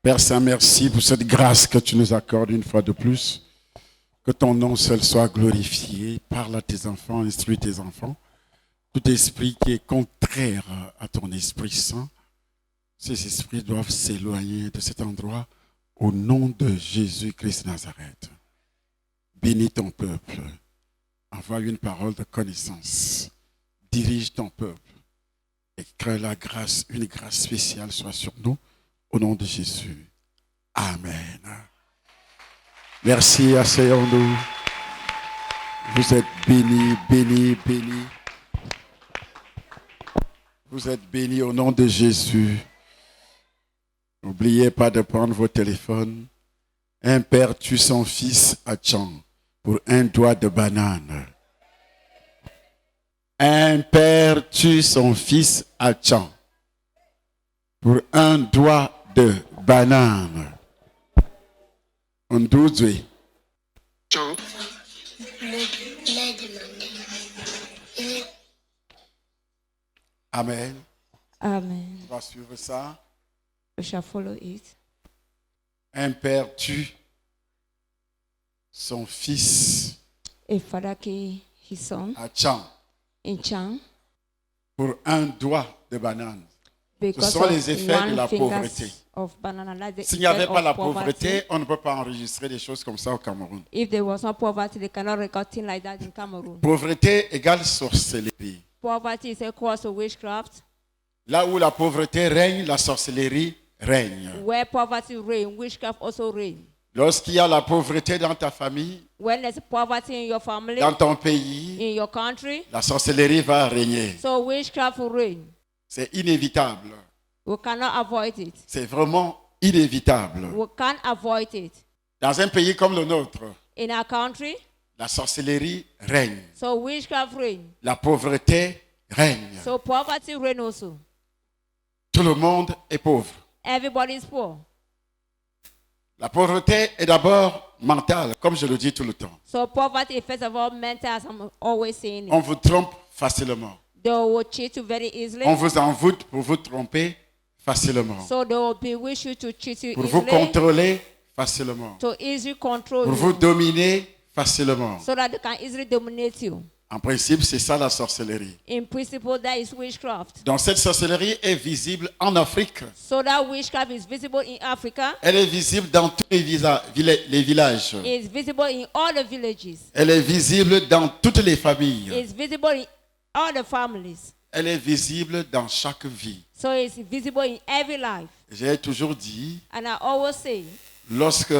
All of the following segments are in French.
Père Saint, merci pour cette grâce que tu nous accordes une fois de plus. Que ton nom seul soit glorifié. Parle à tes enfants, instruis tes enfants. Tout esprit qui est contraire à ton Esprit Saint, ces esprits doivent s'éloigner de cet endroit au nom de Jésus-Christ Nazareth. Bénis ton peuple. Envoie une parole de connaissance. Dirige ton peuple. Et que la grâce, une grâce spéciale soit sur nous. Au nom de Jésus. Amen. Merci, asseyons-nous. Vous êtes bénis, bénis, bénis. Vous êtes bénis au nom de Jésus. N'oubliez pas de prendre vos téléphones. Un père tue son fils à Tchang pour un doigt de banane. Un père tue son fils à Tchang pour un doigt de banane. On douze. Amen. Amen. On va suivre ça. We shall follow it. Un père tue son fils A father killed his son à Tchang in Chang pour un doigt de banane. because Ce sont of les effets de la one pauvreté. fingers of banana. That's the S'il n'y avait effect pas of la poverty. pauvreté, on ne peut pas enregistrer des choses comme ça au Cameroun. If there was no poverty, they cannot record things like that in Cameroon. Pauvreté égale sorcellerie. Poverty is equal to witchcraft. Là où la pauvreté règne, la sorcellerie règne. Where poverty reigns, witchcraft also reigns. Lorsqu'il y a la pauvreté dans ta famille, When there's poverty in your family, dans ton pays, in your country, la sorcellerie va régner. so witchcraft will reign. C'est inévitable. We cannot avoid it. C'est vraiment inévitable. We can't avoid it. Dans un pays comme le nôtre, In our country, la sorcellerie règne. so witchcraft reigns. La pauvreté règne. So poverty reigns also. Tout le monde est pauvre. Everybody is poor. La pauvreté est d'abord mentale, comme je le dis tout le temps. So poverty is first of all mental, as I'm always saying. On vous trompe facilement. They will cheat you very easily. On vous envoûte pour vous tromper facilement. So they will bewitch you to cheat you Pour vous easily. contrôler facilement. To easily control Pour vous you. dominer facilement. So that they can easily dominate you. En principe, c'est ça la sorcellerie. In principle, that is witchcraft. Donc cette sorcellerie est visible en Afrique. So that witchcraft is visible in Africa. Elle est visible dans tous les villages. It's visible in all the villages. Elle est visible dans toutes les familles. It's visible in all the families. Elle est visible dans chaque vie. So it's visible in every life. J'ai toujours dit, And I always say, lorsque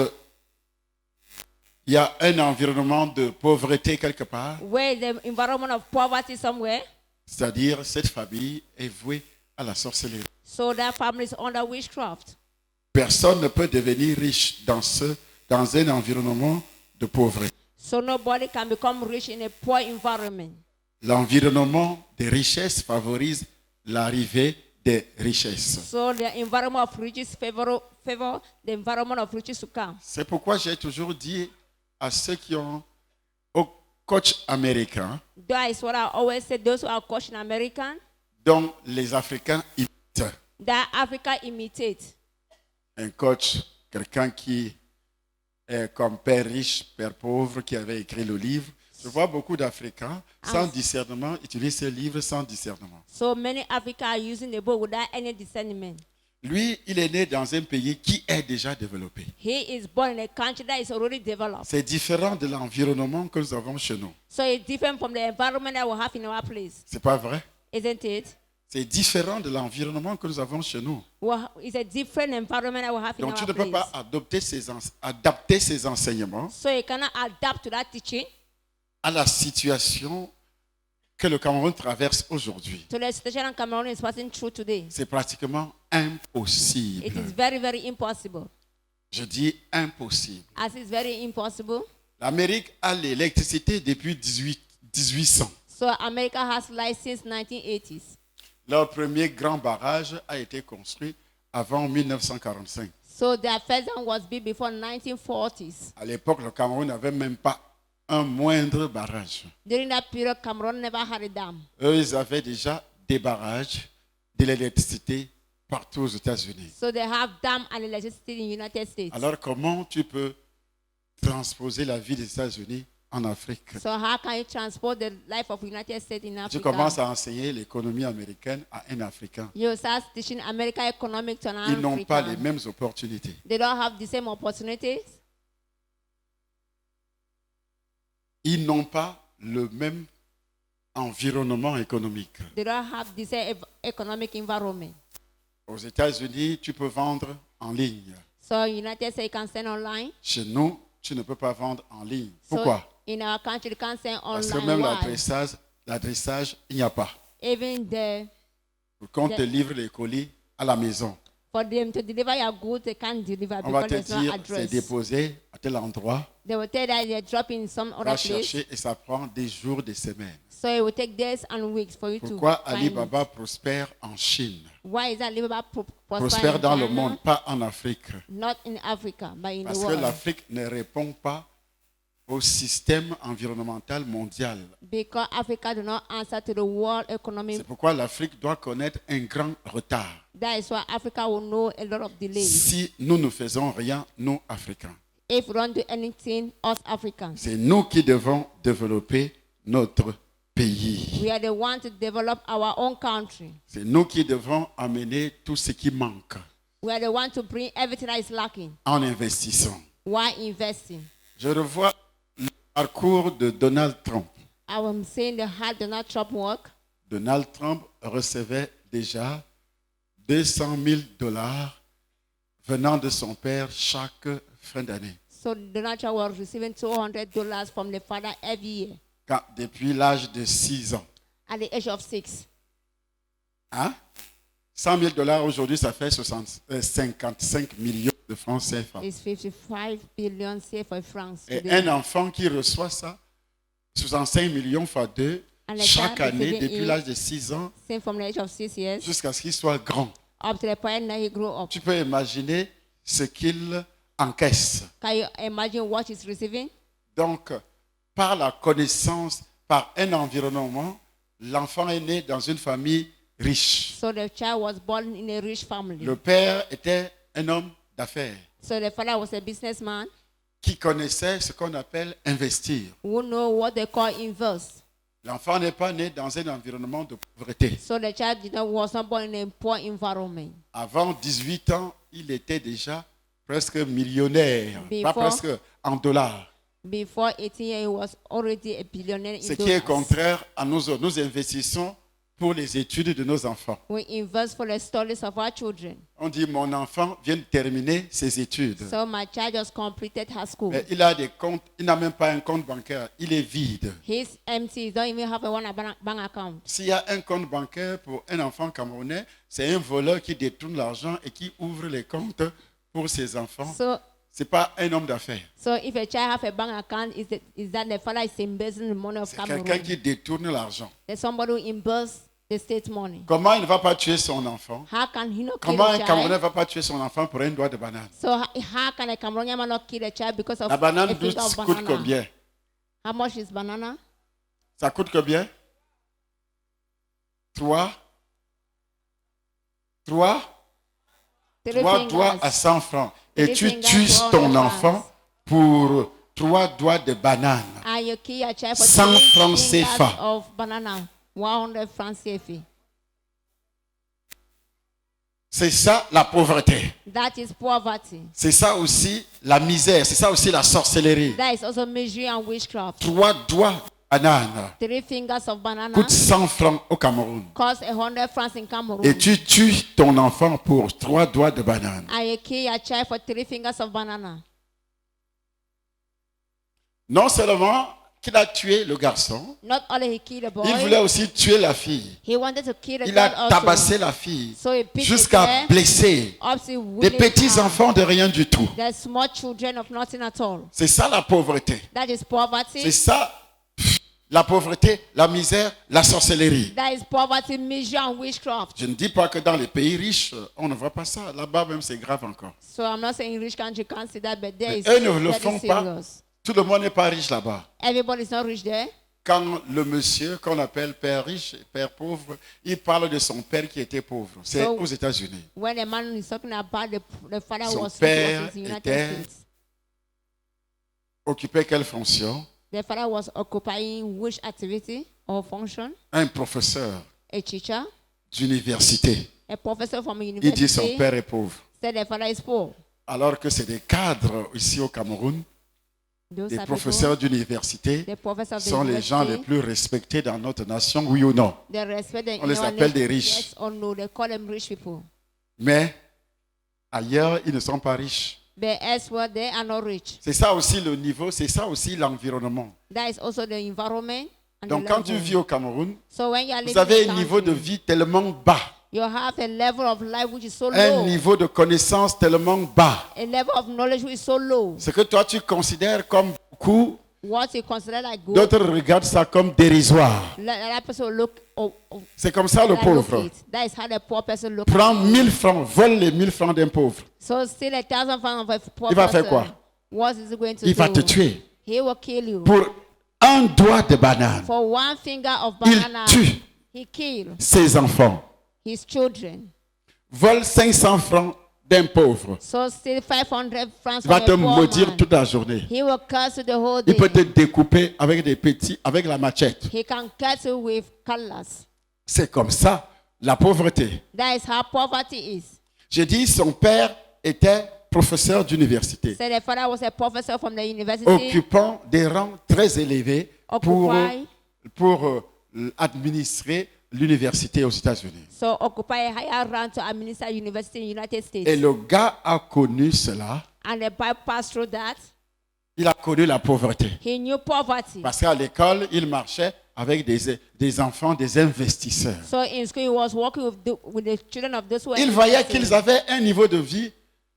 il y a un environnement de pauvreté quelque part, where the environment of poverty somewhere, c'est-à-dire cette famille est vouée à la sorcellerie. so that family is under witchcraft. Personne ne peut devenir riche dans un environnement de pauvreté. So nobody can become rich in a poor environment. L'environnement des richesses favorise l'arrivée des richesses. So the environment of riches favor the environment of riches to come. C'est pourquoi j'ai toujours dit à ceux qui ont au coach américain, That is what I always say. Those who are coaching American, dont les Africains imitent. that Africa imitate. Un coach, quelqu'un qui est comme père riche, père pauvre, qui avait écrit le livre. Je vois beaucoup d'Africains sans discernement utiliser ce livre sans discernement. So many Africans are using the book without any discernment. Lui, il est né dans un pays qui est déjà développé. He is born in a country that is already developed. C'est différent de l'environnement que nous avons chez nous. So it's different from the environment that we have in our place. C'est pas vrai? Isn't it? C'est différent de l'environnement que nous avons chez nous. Well, it's a different environment that we have in Donc tu our ne peux place. pas adapter ces enseignements So you cannot adapt to that teaching, à la situation que le Cameroun traverse aujourd'hui. to the situation that Cameroon is passing through today. C'est pratiquement It impossible. is very, very impossible. Je dis impossible. As it's very impossible. L'Amérique a l'électricité depuis 1800. So America has light since 1980s. Leur premier grand barrage a été construit avant 1945. So their first one was built before 1940s. À l'époque, le Cameroun n'avait même pas un moindre barrage. During that period, Cameroon never had a dam. Eux, ils avaient déjà des barrages de l'électricité partout aux États-Unis. So they have dam and electricity in the United States. Alors comment tu peux transposer la vie des États-Unis en Afrique? So how can you transport the life of United States in Tu Africa? commences à enseigner l'économie américaine à un Africain. You start teaching American economic to an Ils n'ont pas les African. mêmes opportunités. They don't have the same opportunities. Ils n'ont pas le même environnement économique. They don't have the same economic environment. Aux États-Unis, tu peux vendre en ligne. So United States can sell online. Chez nous, tu ne peux pas vendre en ligne. So Pourquoi? in our country, you can sell Parce que online. même Why? l'adressage, il n'y a pas. Even Pour qu'on te livre les colis à la maison. for them to deliver your goods, they can't deliver On va because te there's no dire, c'est address. déposé à tel endroit. They will tell that they're dropping some Va other place. chercher et ça prend des jours, des semaines. So it will take days and weeks for you Pourquoi to find it. Alibaba prospère en Chine? Why is Alibaba Prospère prospering dans le in China? monde, pas en Afrique. Not in Africa, but in Parce the que world. l'Afrique ne répond pas au système environnemental mondial. Because Africa do not answer to the world economy. C'est pourquoi l'Afrique doit connaître un grand retard. That is why Africa will know a lot of delays. Si nous ne faisons rien, nous, Africains, If we don't do anything, us Africans, c'est nous qui devons développer notre pays. we are the ones to develop our own country. C'est nous qui devons amener tout ce qui manque We are the ones to bring everything that is lacking en investissant. while investing. Je revois le parcours de Donald Trump. I am saying the hard Donald Trump work. Donald Trump recevait déjà 200 000 dollars venant de son père chaque fin d'année. So Donald Trump was receiving $200 from the father every year Depuis l'âge de 6 ans. at the age of 6. Hein? 100 000 dollars aujourd'hui, ça fait 55 millions de francs CFA. It's 55 billion CFA francs Et today. un enfant qui reçoit ça, 65 millions fois 2, And a chaque child année, receiving depuis it, l'âge de 6 ans, same from the age of 6 years jusqu'à ce qu'il soit grand. up to the point that he grew up. Tu peux imaginer ce qu'il encaisse. Can you imagine what he's receiving? Donc, par la connaissance, par un environnement, l'enfant est né dans une famille riche. So the child was born in a rich family. Le père était un homme d'affaires So the father was a businessman qui connaissait ce qu'on appelle investir. who know what they call invest. L'enfant n'est pas né dans un environnement de pauvreté. So the child was not born in a poor environment. Avant 18 ans, il était déjà presque millionnaire, pas Before- presque en dollars. Before 18 years, he was already a billionaire Ce in qui est dollars. contraire à nous autres. Nous investissons pour les études de nos enfants. We invest for the studies of our children. On dit, mon enfant vient de terminer ses études. So my child just completed her school. Mais il a des comptes, il n'a même pas un compte bancaire, il est vide. He's empty. He don't even have a bank account. S'il y a un compte bancaire pour un enfant camerounais, c'est un voleur qui détourne l'argent et qui ouvre les comptes pour ses enfants. So, Ce n'est pas un homme d'affaires. so if a child have a bank account, is that the father is embezzling the money of C'est Cameroon? quelqu'un qui détourne l'argent. There's somebody who embezzles the state money. Comment il ne va pas tuer son enfant? How can he not kill Comment a un Camerounais ne child? va pas tuer son enfant pour un doigt de banane? So how can a Cameroonian man not kill a child because of La banane a finger douce of coûte banana? combien? How much is banana? Ça coûte combien? 3 Three doigts à fingers. 100 francs. Et Three tu fingers, tues 100 ton francs. enfant pour 3 doigts de banane. And you kill a child for 100 three francs fingers CFA. of banana. 100 francs CFA. C'est ça la pauvreté. That is poverty. C'est ça aussi la misère. C'est ça aussi la sorcellerie. That is also misery and witchcraft. 3 doigts de banane 3 fingers of banana coûtent 100 francs au Cameroun. cost 100 francs in Cameroon. Et tu tues ton enfant pour 3 doigts de banane. And you kill a child for 3 fingers of banana. Non seulement qu'il a tué le garçon, Not only he killed the boy, il voulait aussi tuer la fille. he wanted to kill the Il girl a also. tabassé la fille So he picked jusqu'à her blesser up to des wounded petits her. enfants de rien du tout. The small children of nothing at all. C'est ça la pauvreté. That is C'est poverty. ça la pauvreté, la misère, la sorcellerie. That is poverty, misery and witchcraft. Je ne dis pas que dans les pays riches, on ne voit pas ça. Là-bas même, c'est grave encore. So I'm not saying rich country can't see that, but there Mais is eux ne le very font pas. serious. Tout le monde n'est pas riche là-bas. Everybody's not rich there. quand le monsieur qu'on appelle père riche et père pauvre, il parle de son père qui était pauvre. C'est So, aux États-Unis. When a man is talking about the father Son was père in the United était- States. Occupait quelle fonction? The father was occupying which activity or function? Un professeur A teacher, d'université. a professor from a Il dit son university. père est pauvre. Said the father is poor. Alors que c'est des cadres ici au Cameroun, Those des are professeurs people, d'université the professors of the sont les gens les university. plus respectés dans notre nation, oui ou non? They respect them On in les our appelle nation. des riches. Yes or no, they call them rich people. Mais ailleurs, ils ne sont pas riches. But elsewhere, they are not rich. C'est ça aussi le niveau, c'est ça aussi l'environnement. That is also the environment and Donc the quand tu level. vis au Cameroun, So when you are vous living avez in un a niveau de country, vie tellement bas, you have a level of life which is so un low, niveau de connaissance tellement bas. a level of knowledge which is so low. Ce que toi tu considères comme beaucoup, What you consider like good, d'autres regardent ça comme dérisoire. that person look. C'est comme ça le Look pauvre. it. That is how the poor person look. Prend 1000 francs, vole les 1000 francs d'un pauvre. So still 1,000 francs of a poor Il va person. faire quoi? What is he going to Il do? va te tuer. He will kill you. Pour un doigt de banane, For one finger of il banana, tue he killed ses enfants. his children. Vole 500 francs d'un pauvre. So still 500 francs Il va from te a poor maudire man. toute la journée. He will curse you the whole day. Il peut te découper avec des petits, avec la machette. He can curse you with colors. C'est comme ça la pauvreté. That is how poverty is. J'ai dit son père était professeur d'université, So the father was a professor from the university, occupant des rangs très élevés Occupy. pour administrer l'université aux États-Unis. so occupy a higher rank to administer university in the United States. Et le gars a connu cela. And the Bible passed through that. Il a connu la pauvreté. He knew poverty. Parce qu'à l'école, il marchait avec des enfants, des investisseurs. So in school, he was working with the children of those who were Il voyait investing. qu'ils avaient un niveau de vie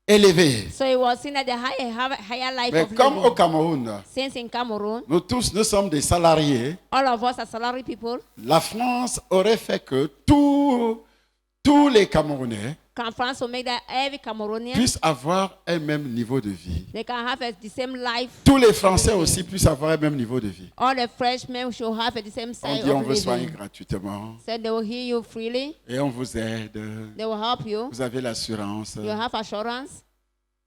élevé. So he was seen at the higher life Mais of comme au living. Cameroun, Since in Cameroon, nous tous, nous sommes des salariés, all of us are salary people. la France aurait fait que tous les Camerounais Can France will make that every Cameroonian, puissent avoir un même niveau de vie. they can have the same life. Tous les Français aussi puissent avoir un même niveau de vie. All the Frenchmen should have the same On style dit on of veut soigner living. gratuitement So they will heal you freely. et on vous aide. They will help you. Vous avez l'assurance. You have assurance.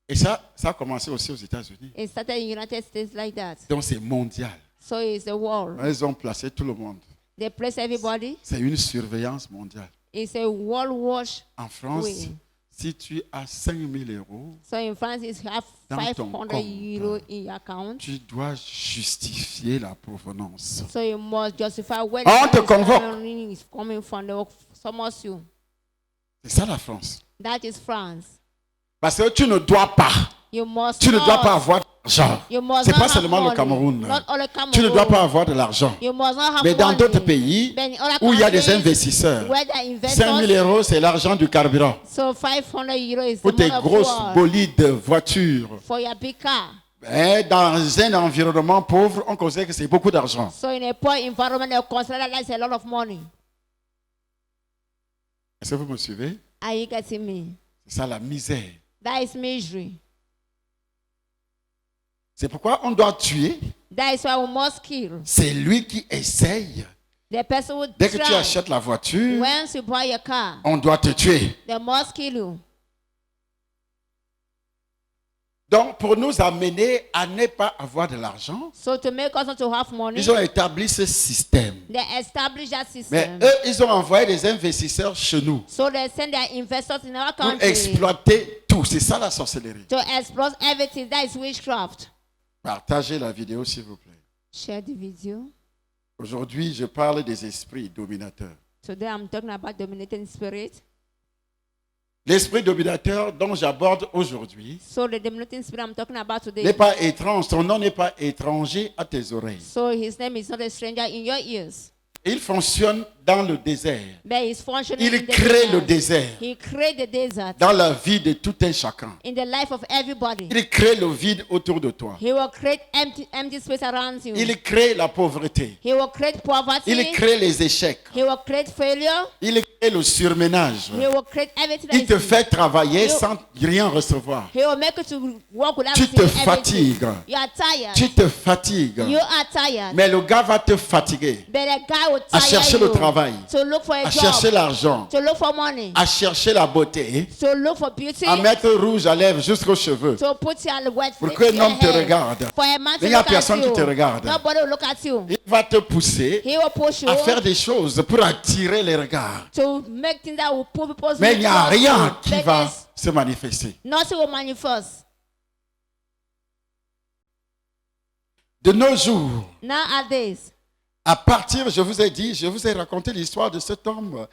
Et ça a commencé aussi aux États-Unis. It started in the United States like that. Donc c'est mondial. So it's the world. Ils ont placé tout le monde. They place everybody. C'est une surveillance mondiale. It's a world watch. En France, Oui. si tu as 5 000 euros, So in France, you have Dans ton 500 compte. euros in your account. tu dois justifier la provenance. So you must justify where On te the convoque. money is coming from. They will summon you. C'est ça la France. That is France. Parce que tu ne dois pas. You must Tu ne not. dois pas avoir d'argent. You must C'est not pas have seulement le money. Cameroun. Not only Cameroon. Tu ne dois pas avoir de l'argent. You must not have Mais dans money. d'autres pays But in other où il y a des countries, investisseurs, where the 5 000 investors, euros, c'est l'argent du carburant. so 500 euros is Pour the tes amount of grosses fuel bolides voitures. for your big car. Mais dans un environnement pauvre, on considère que c'est beaucoup d'argent. So in a poor environment, they consider that is a lot of money. Est-ce que vous me suivez? Are you getting me? C'est ça la misère. That is misery. C'est pourquoi on doit tuer. That is why we must kill. C'est lui qui essaye. The person who Dès que tu try. achètes la voiture, Once you buy a car, on doit te tuer. they must kill you. Donc, pour nous amener à ne pas avoir de l'argent, So to make us not to have money, ils ont établi ce système. they establish that Mais system. eux, ils ont envoyé des investisseurs chez nous So they send their investors in our pour country exploiter tout. C'est ça la sorcellerie. to exploit everything. That is witchcraft. Partagez la vidéo, s'il vous plaît. Share the video. Aujourd'hui, je parle des esprits dominateurs. Today I'm talking about dominating spirit. L'esprit dominateur dont j'aborde aujourd'hui So the dominating spirit I'm talking about today. n'est pas étrange. Son nom n'est pas étranger à tes oreilles. So his name is not a stranger in your ears. Il fonctionne dans le désert. but he's functioning in Il the crée le desert. désert He created the desert dans la vie de tout un chacun. in the life of everybody. Il crée le vide autour de toi. He will create empty space around you. Il crée la pauvreté. He will create poverty. Il crée les échecs. He will create failure. Il crée le surménage. He will create everything. Il te that is- fait travailler You- sans rien recevoir. He will make you to work without Tu te receiving everything. fatigues. You are tired. Tu te fatigues. You are tired. Mais le gars va te fatiguer But the guy will à tire chercher you le travail, to look for a à job, chercher l'argent, to look for money, à chercher la beauté, to look for beauty, à mettre rouge à lèvres jusqu'aux cheveux. to put your wet Pour lips qu'un in your homme te hair. regarde. For a man to Mais il n'y a look at personne qui you. te regarde. Nobody will look at you. Il va te pousser He will push you à faire des choses pour attirer les regards. to make things that will pull people's Mais il n'y a towards rien you. qui But va there's se manifester. nothing will manifest. De nos jours, Nowadays, à partir, je vous ai dit, je vous ai raconté l'histoire de cet homme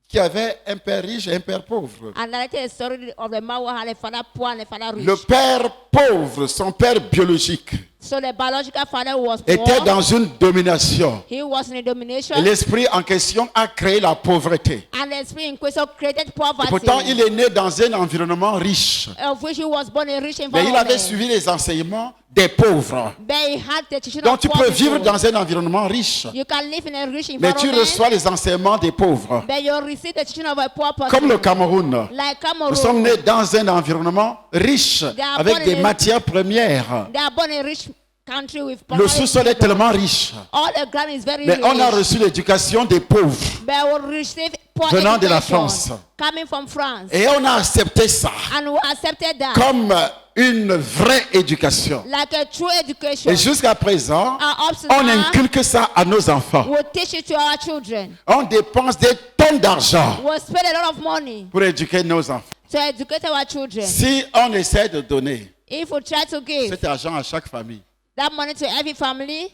qui avait un père riche et un père pauvre. and that is the story of the man who had a father poor and a father rich. Le père pauvre, son père biologique, So the biological father was était poor. dans une domination. He was in a domination. Et l'esprit en question a créé la pauvreté. And the spirit in question created Et poverty. pourtant, il est né dans un environnement riche. Of which he was born in a rich Mais environment. il avait suivi les enseignements des pauvres. But he had the teaching Donc of tu poor peux vivre people. dans un environnement riche, You can live in a rich mais tu environment. reçois les enseignements des pauvres. But you receive the teaching of a poor person. Comme le Cameroun. Like Nous sommes Cameroon. nés dans un environnement riche, are avec born des in a- matières premières. They are born in a rich country with Le poverty. sous-sol est tellement riche. All the ground is very Mais rich. on a reçu l'éducation des pauvres. But we receive poor Venant de la education France. coming from France. Et on a accepté ça And we accepted that. comme une vraie éducation. Like a true education. Et jusqu'à présent, And up to on now, inculque ça à nos enfants. we'll teach it to our children. On dépense des tonnes d'argent We'll spend a lot of money pour éduquer nos enfants. to educate our children. Si on essaie de donner If we try to give cet argent à chaque famille, that money to every family,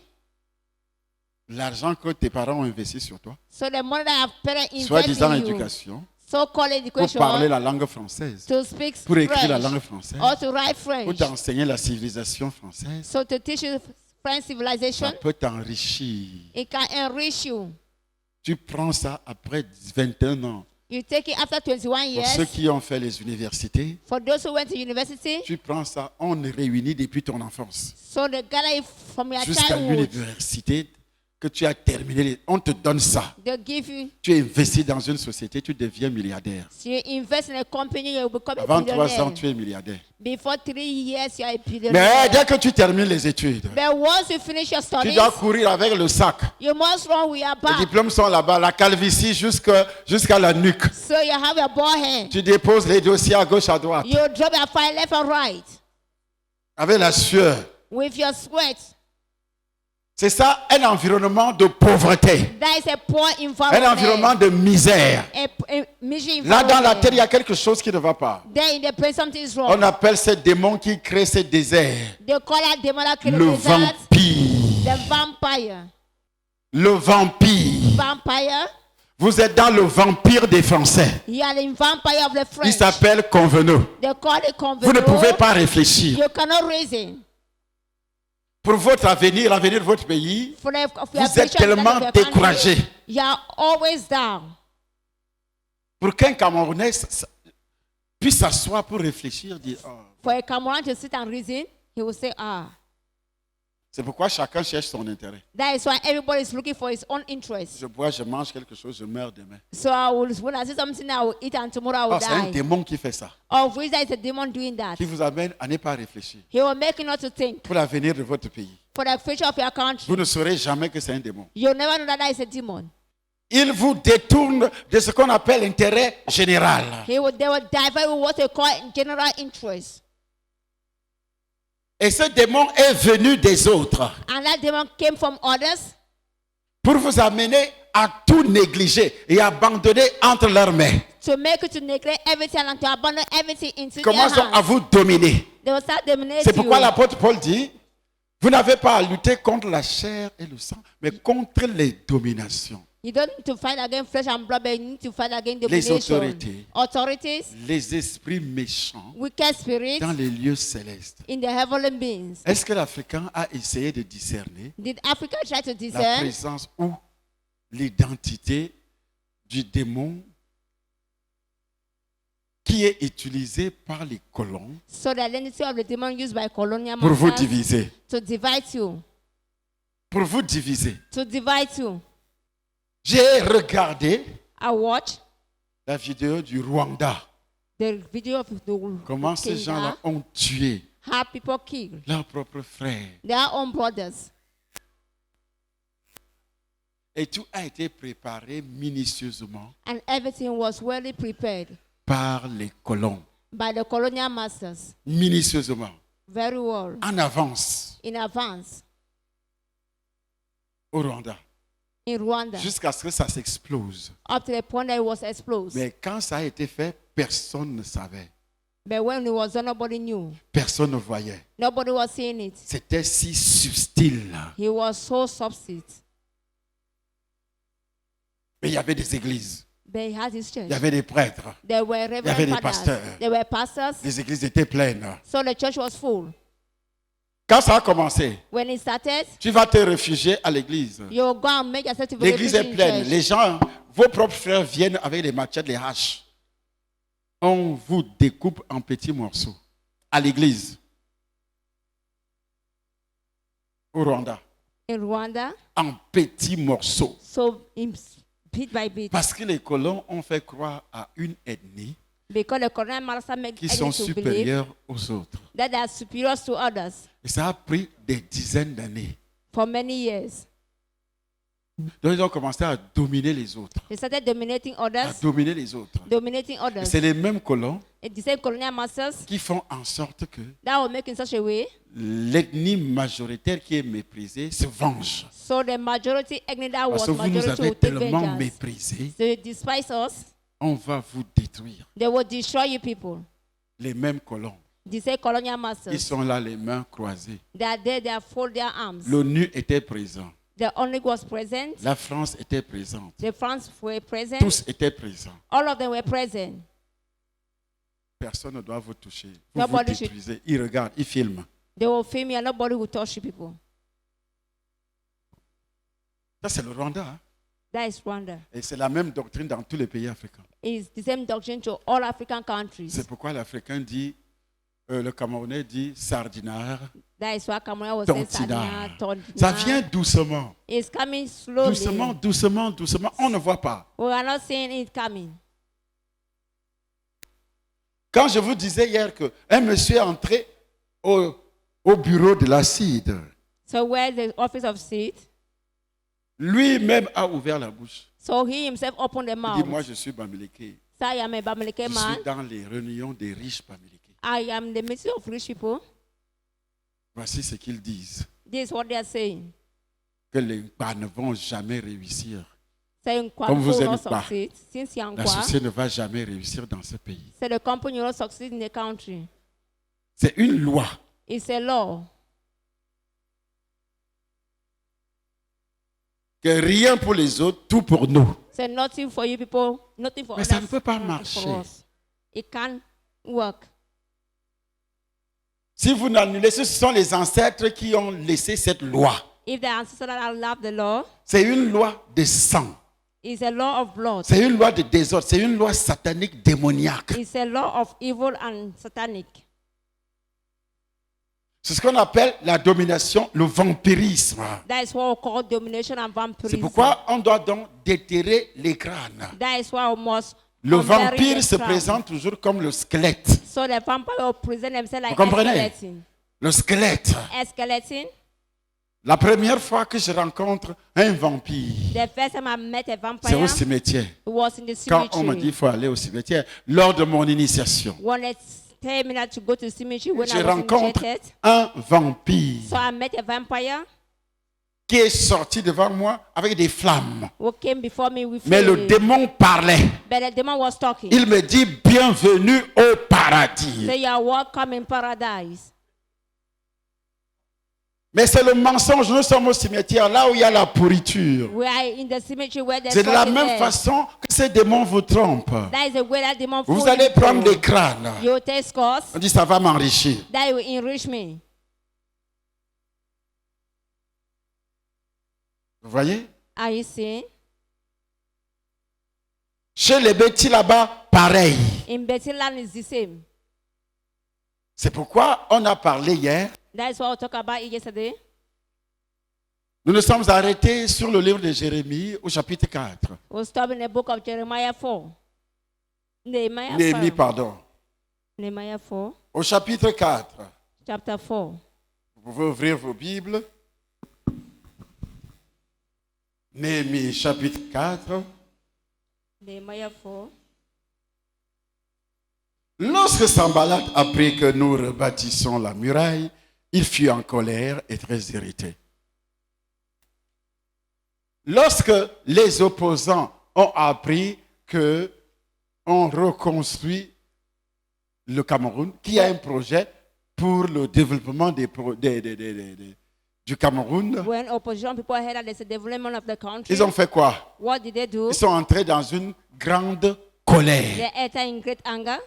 l'argent que tes parents ont investi sur toi, so the money that our parents invest soi-disant in you, éducation, so-called pour education, parler la langue française, to speak pour écrire la French, langue française, or to write pour French, t'enseigner la civilisation française, so to teach you French ça civilization, peut t'enrichir. it can enrich you. Tu prends ça après 21 ans. You take it after 21 Pour ceux years. qui ont fait les universités, For those who went to university, tu prends ça, on est réunis depuis ton enfance so they gather it from your jusqu'à childhood. l'université que tu as terminé. On te donne ça. They give you, Tu investis dans une société, tu deviens milliardaire. so you invest in a company, you become a Avant 3 ans, billionaire. tu es milliardaire. Before 3 years, you are a Mais billionaire. dès que tu termines les études, But once you finish your tu studies, dois courir avec le sac. you must run with your Les back. diplômes sont là-bas, la calvitie jusqu'à la nuque. So you have your ball hand. Tu déposes les dossiers à gauche, à droite, You drop your file left and right avec la sueur. with your sweat. C'est ça, un environnement de pauvreté, That is a poor un environment. environnement de misère. A misery Là, dans la environment. terre, il y a quelque chose qui ne va pas. There in the place something is On wrong. appelle ces démons qui créent ces déserts They call that demon that created le the desert, vampire. the vampire. Le vampire. Vampire. Vous êtes dans le vampire des Français. You are the vampire of the Il French. s'appelle Convenot. They call it Vous ne convenot. pouvez pas réfléchir. You cannot reason. Pour votre avenir, l'avenir de votre pays, For the, of vous your êtes future, tellement of your country, découragé. you are always down. Pour qu'un Camerounais puisse s'asseoir pour réfléchir, dire, oh. For a Cameroon to sit and reason, he will say, C'est pourquoi chacun cherche son intérêt. That is why everybody is looking for his own interest. Je bois, je mange quelque chose, je meurs demain. So when I see something, I will eat and tomorrow I will Oh, c'est un die. démon qui fait ça, Of which there is a demon doing that. qui vous amène à ne pas réfléchir He will make you not to think pour l'avenir de votre pays. for the future of your country. Vous ne saurez jamais que c'est un démon. You'll never know that that is a demon. Il vous détourne de ce qu'on appelle l'intérêt général. They will divert with what they call general interest. Et ce démon est venu des autres And that demon came from others pour vous amener à tout négliger et abandonner entre leurs mains. to make you to neglect everything and to abandon everything into their Commence donc à hands. vous dominer. They will start dominating C'est pourquoi you. l'apôtre Paul dit, vous n'avez pas à lutter contre la chair et le sang, mais contre les dominations, You don't need to fight against flesh and blood, but you need to fight against Les domination. autorités. Authorities, les esprits méchants wicked spirits dans les lieux célestes. in the heavenly beings. Est-ce que l'Africain a essayé de discerner Did Africa try to la discern présence ou l'identité du démon qui est utilisé par les colons So the identity of the demon used by colonial pour vous masters diviser. to divide you. Pour vous diviser. To divide you. J'ai regardé I watched la vidéo du Rwanda. the video of the Comment ces gens-là ont tué how people kill leurs propres frères. their own brothers. Et tout a été préparé minutieusement And everything was well prepared par les colons. by the colonial masters. Minutieusement. Very well. En avance In advance. au Rwanda. In Rwanda. Jusqu'à ce que ça s'explose. Up to the point that it was exploded. Mais quand ça a été fait, personne ne savait. But when it was done, nobody knew. Personne ne voyait. Nobody was seeing it. C'était si subtil. He was so subtle. Mais il y avait des églises. But he had his church. Il y avait des prêtres. There were avait reverend des fathers. pasteurs. There were pastors. Les églises étaient pleines. So the church was full. Quand ça a commencé, When it started, tu vas te réfugier à l'église. you go and make yourself to be L'église est in pleine. church. Les gens, vos propres frères viennent avec les machettes, les haches. On vous découpe en petits morceaux. À l'église. Au Rwanda. In Rwanda, En petits morceaux. so bit by bit, Parce que les colons ont fait croire à une ethnie because the colonial masters make qui sont enemies to believe supérieurs aux autres. that they are superior to others Et ça a pris des dizaines d'années. for many years. Donc ils ont commencé à dominer les autres. They started dominating À others, dominer les autres. dominating Et others. c'est les mêmes colons And the same colonial masters qui font en sorte que that will make in such a way l'ethnie majoritaire qui est méprisée se venge. so the majority ethnic that Parce was que vous nous majority avez will take tellement vengeance. méprisés, They despise us. on va vous détruire. They will destroy you people. Les mêmes colons, The same colonial ils masters. sont là les mains croisées. They are there. They are fold their arms. L'ONU était présent. The only was present. La France était présente. The France were present. Tous étaient présents. All of them were present. Personne ne doit vous toucher. Vous Nobody vous détruisez. Ils regardent, ils filment. They will film you and nobody will touch you people. Ça, c'est le Rwanda. Hein? That is Rwanda. Et c'est la même doctrine dans tous les pays africains. It's the same doctrine to all African countries. C'est pourquoi l'Africain dit, le Camerounais dit sardinard, That is why Cameroon was saying tontinard. Sardina, Ça Tontina. vient doucement. It's coming slowly. Doucement, doucement, doucement. On ne voit pas. We are not seeing it coming. Quand je vous disais hier qu'un monsieur est entré au bureau de l'acide, So where the office of seed? lui-même a ouvert la bouche. So he himself opened the Il mouth. dit, moi je suis Bamileke. So I am a Bamileke Je man. suis dans les réunions des riches Bamileke. I am the midst of rich people. Voici ce qu'ils disent. This is what they are saying. Que les Nkwa ne vont jamais réussir. Saying Comme vous will êtes not pas. succeed. Since La Yankwa, société ne va jamais réussir dans ce pays. so the company will not succeed in the country. C'est une loi. It's a law. Que rien pour les autres, tout pour nous. So nothing for you people, nothing for Mais others. ça ne peut pas nothing marcher. for us. It can't work. Si vous n'annulez, ce sont les ancêtres qui ont laissé cette loi. If the ancestors that love the law, C'est une loi de sang. it's a law of blood. C'est une loi de désordre. C'est une loi satanique démoniaque. It's a law of evil and satanic. C'est ce qu'on appelle la domination, le vampirisme. That is what we call domination and C'est vampirism. pourquoi on doit donc déterrer les crânes. That is why we must Le unbury vampire the se crown. présente toujours comme le squelette. So the vampire will present themselves like Vous comprenez? a skeleton. Le squelette. A skeleton. La première fois que je rencontre un vampire, The first time I met a c'est au vampire, cimetière. it was in the Quand on me dit cemetery. qu'il faut aller au cimetière, lors de mon initiation, When they tell me not to go to the cemetery when je I was rencontre initiated, un vampire so I met a vampire qui est sorti devant moi avec des flammes. who came before me with Mais le fire. démon parlait. But the demon was talking. Il me dit bienvenue au paradis. So you are welcome in paradise. Mais c'est le mensonge. Nous sommes au cimetière, là où il y a la pourriture. We are in the cemetery where the C'est de la sun is même there. façon que ces démons vous trompent. That is the way that demon Vous fool allez you. prendre des crânes. You take scores. On dit ça va m'enrichir. That will enrich me. Vous voyez? Are you seeing? Chez les Betty là-bas, pareil. In Bethlehem is the same. C'est pourquoi on a parlé hier. That is what we talked about yesterday. Nous nous sommes arrêtés sur le livre de Jérémie au chapitre 4. We'll stop in the book of Jeremiah 4. Néhémie, pardon. Nehemiah 4, Au chapitre 4. chapter 4. Vous pouvez ouvrir vos Bibles. Néhémie, chapitre 4. Nehemiah 4. Lorsque Sanballat apprit que nous rebâtissons la muraille, il fut en colère et très irrité. Lorsque les opposants ont appris que on reconstruit le Cameroun, qui a un projet pour le développement du Cameroun, When opposition people heard that there's a development of the country, ils ont fait quoi? what did they do? Ils sont entrés dans une grande colère. They entered in great anger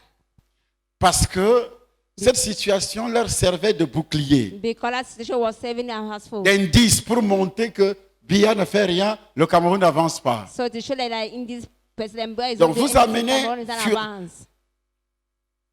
Parce que cette situation leur servait de bouclier, because that situation was saving their household. d'indice pour montrer que Biya ne fait rien, le Cameroun n'avance pas. So to show that like, in this president Boy is Donc doing vous anything, amenez Cameroon is in sur- advance.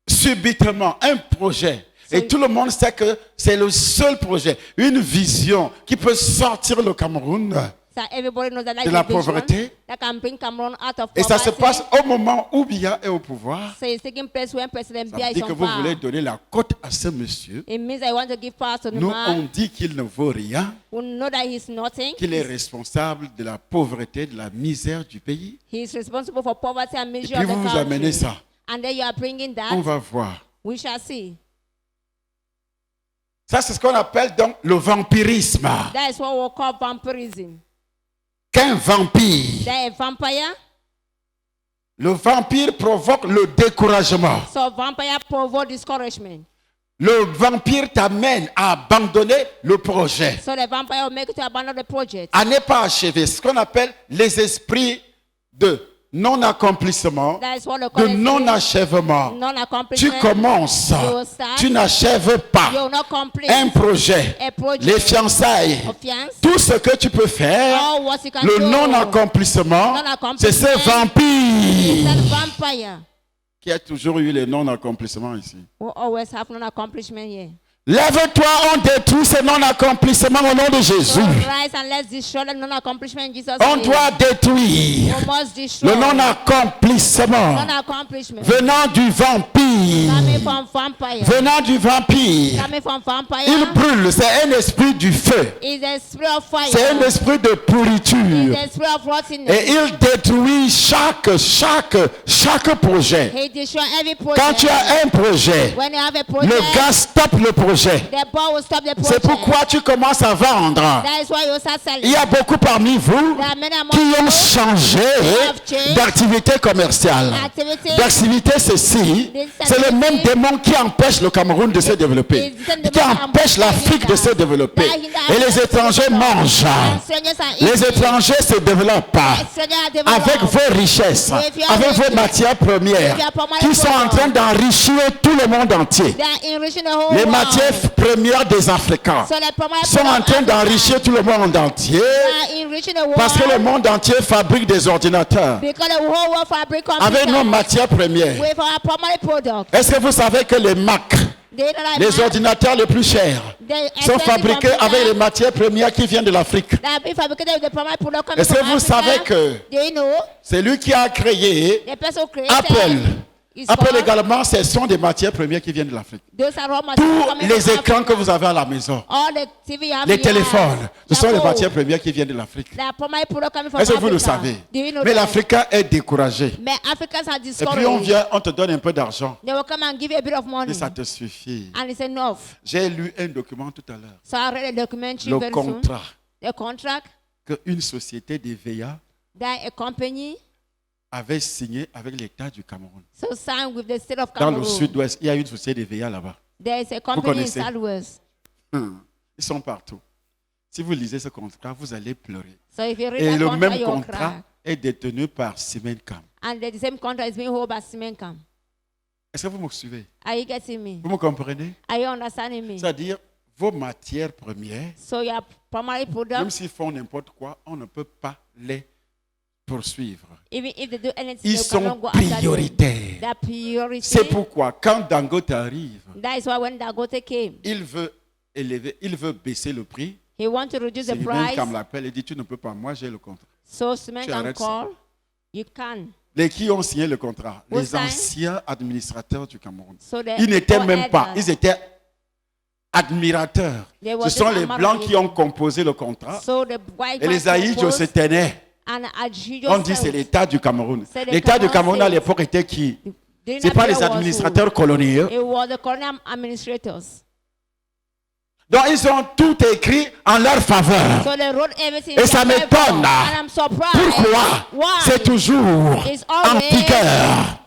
Subitement, un projet. Et tout le monde sait que c'est le seul projet, une vision qui peut sortir le Cameroun. So everybody knows that de la pauvreté. that can bring Cameroun out of Et ça se poverty. passe au moment où Biya est au pouvoir. So it's taking place when President Ça Biya veut is dire que on vous power. voulez donner la cote à ce monsieur. It means I want to give power to the Nous, man on dit qu'il ne vaut rien, who know that he's nothing. qu'il est responsable de la pauvreté, de la misère du pays. He is responsible for poverty and Et misery puis of the vous vous country. amenez ça. And then you are bringing that. On va voir. We shall see. Ça, c'est ce qu'on appelle donc le vampirisme. That is what we call vampirism. Qu'un vampire. That a vampire. Le vampire provoque le découragement. So vampire provoke discouragement. Le vampire t'amène à abandonner le projet, So the vampire will make you to abandon the project. à ne pas achever. Ce qu'on appelle les esprits de non-accomplissement, That is what they de call it. non-achèvement. Tu Non-accomplishment. commences, You start. tu n'achèves pas You will not complete. un projet, A project. les fiançailles, Of fiance. tout ce que tu peux faire, All what you can le do. non-accomplissement, Non-accomplissement. c'est ce It's vampire that vampire. qui a toujours eu le non-accomplissement ici. We always have non-accomplishment here. Lève-toi, on détruit ce non-accomplissement au nom de Jésus. So rise and let's destroy the non-accomplishment in Jesus' On name. doit détruire We must destroy le non-accomplissement non-accomplishment. venant du vampire. Coming from vampire. Venant du vampire. Coming from vampire. Il brûle, c'est un esprit du feu. Is a spirit of fire. C'est un esprit de Is pourriture. a spirit of rottenness. Et il détruit chaque projet. He destroy every project. Quand tu as un projet, When you have a project, le gars stoppe le projet. the ball will stop the project. C'est pourquoi tu commences à vendre. That is why you start selling. Il y a beaucoup parmi vous There are many among qui ont you changé have changed d'activité commerciale. activity. D'activité ceci, c'est le même démon qui empêche le Cameroun de se développer, qui empêche l'Afrique de se développer. Et les étrangers mangent. And strangers are Les eating. étrangers se développent Strangers are developed. avec vos richesses, avec vos matières premières, qui sont en train d'enrichir tout le monde entier. They are enriching the whole Les world. matières premières des Africains So the primary sont en product train of d'enrichir tout le monde entier. Africa are enriching the world. Parce que le monde entier fabrique des ordinateurs Because the whole world fabric avec nos computers matières premières. with our primary product. Est-ce que vous savez que les Mac, They don't like les Mac. ordinateurs les plus chers, They sont expensive fabriqués computers avec les matières premières qui viennent de l'Afrique? that have been fabricated with the primary product coming Est-ce que from vous Africa. savez que Do you know c'est lui qui a créé the person who created Apple? is Apple called- également, ce sont des matières premières qui viennent de l'Afrique. Those are raw materials Tous coming les from écrans Africa. que vous avez à la maison, All the TV you have les here, téléphones, ce sont les Apple, matières premières qui viennent de l'Afrique. the primary product coming from Est-ce que vous le Africa. savez? Do you know Mais that? l'Africain est découragé. Mais Africans are Et puis discouraged. on vient, on te donne un peu d'argent. They will come and give you a bit of money. Et ça te suffit. And it's enough. J'ai lu un document tout à l'heure. So I read a documentary Le very contrat soon. A contract qu'une société d'EVA that a company avait signé avec l'État du Cameroun. so signed with the state of Dans le Cameroon. sud-ouest, il y a une société d'EVA là-bas. There is a company in connaissez? Southwest. Ils sont partout. Si vous lisez ce contrat, vous allez pleurer. So if you read Et that le contract, même you'll contrat cry. est détenu par Simencam. And the same contract is being held by Simencam. Est-ce que vous me suivez? Are you getting me? Vous me comprenez? Are you understanding me? C'est-à-dire, vos matières premières, So your primary même product, s'ils font n'importe quoi, on ne peut pas les poursuivre. Even if they do anything, Ils you sont cannot go after them. prioritaires. Their priority. C'est pourquoi, quand Dangote arrive, That is why when Dangote came, il veut baisser le prix. he want to reduce the C'est lui-même price. qui me l'appelle et dit, tu ne peux pas, moi j'ai le contrat. So cement Tu can arrêtes ça. call. You can. Les qui ont signé le contrat, Who les signed? anciens administrateurs du Cameroun. So the Ils n'étaient all même pas, elders, ils étaient admirateurs. they were Ce sont just les Blancs qui admiring. ont composé le contrat. So the white Et les Aïdjo se tenaient. and Ajijo On dit c'est said, l'État du Cameroun. C'est le L'État du Cameroun Cameroun à says- l'époque était qui? during Ce n'est that pas les period was who? administrateurs coloniaux. It was the colonial administrators. Donc ils ont tout écrit en leur faveur. So they wrote everything. Et in ça their m'étonne. favor. And I'm surprised. Pourquoi? Why? C'est toujours It's en always- vigueur.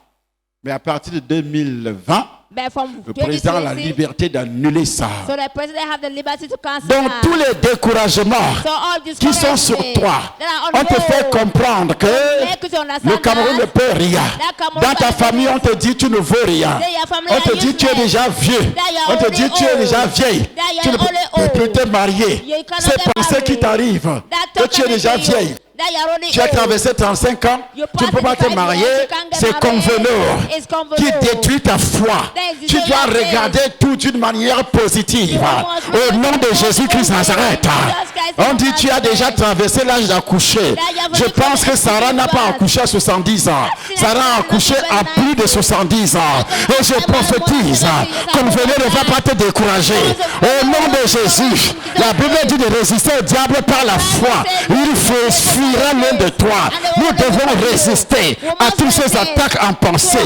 Mais à partir de 2020, But from le président a la 2020, liberté d'annuler ça. so the president have the liberty to cancel Donc that. tous les découragements So all these qui sont sur toi, on te fait comprendre que le Cameroun ne peut rien. Dans ta famille, on te dit tu ne vaux rien. On te dit tu es déjà vieux. On te dit tu es déjà vieille. Tu ne peux plus te marier. Ces pensées qui t'arrivent, que tu es déjà vieille. Tu as traversé 35 ans, tu ne peux pas te marier. C'est conveneur qui détruit ta foi. Tu dois regarder tout d'une manière positive. Au nom de Jésus-Christ Nazareth. On dit tu as déjà traversé l'âge d'accoucher. Je pense que Sarah n'a pas accouché à 70 ans. Sarah a accouché à plus de 70 ans. Et je prophétise, conveneur ne va pas te décourager. Au nom de Jésus, la Bible dit de résister au diable par la foi. Il fuira loin de toi. Nous devons résister à toutes ces attaques en pensée.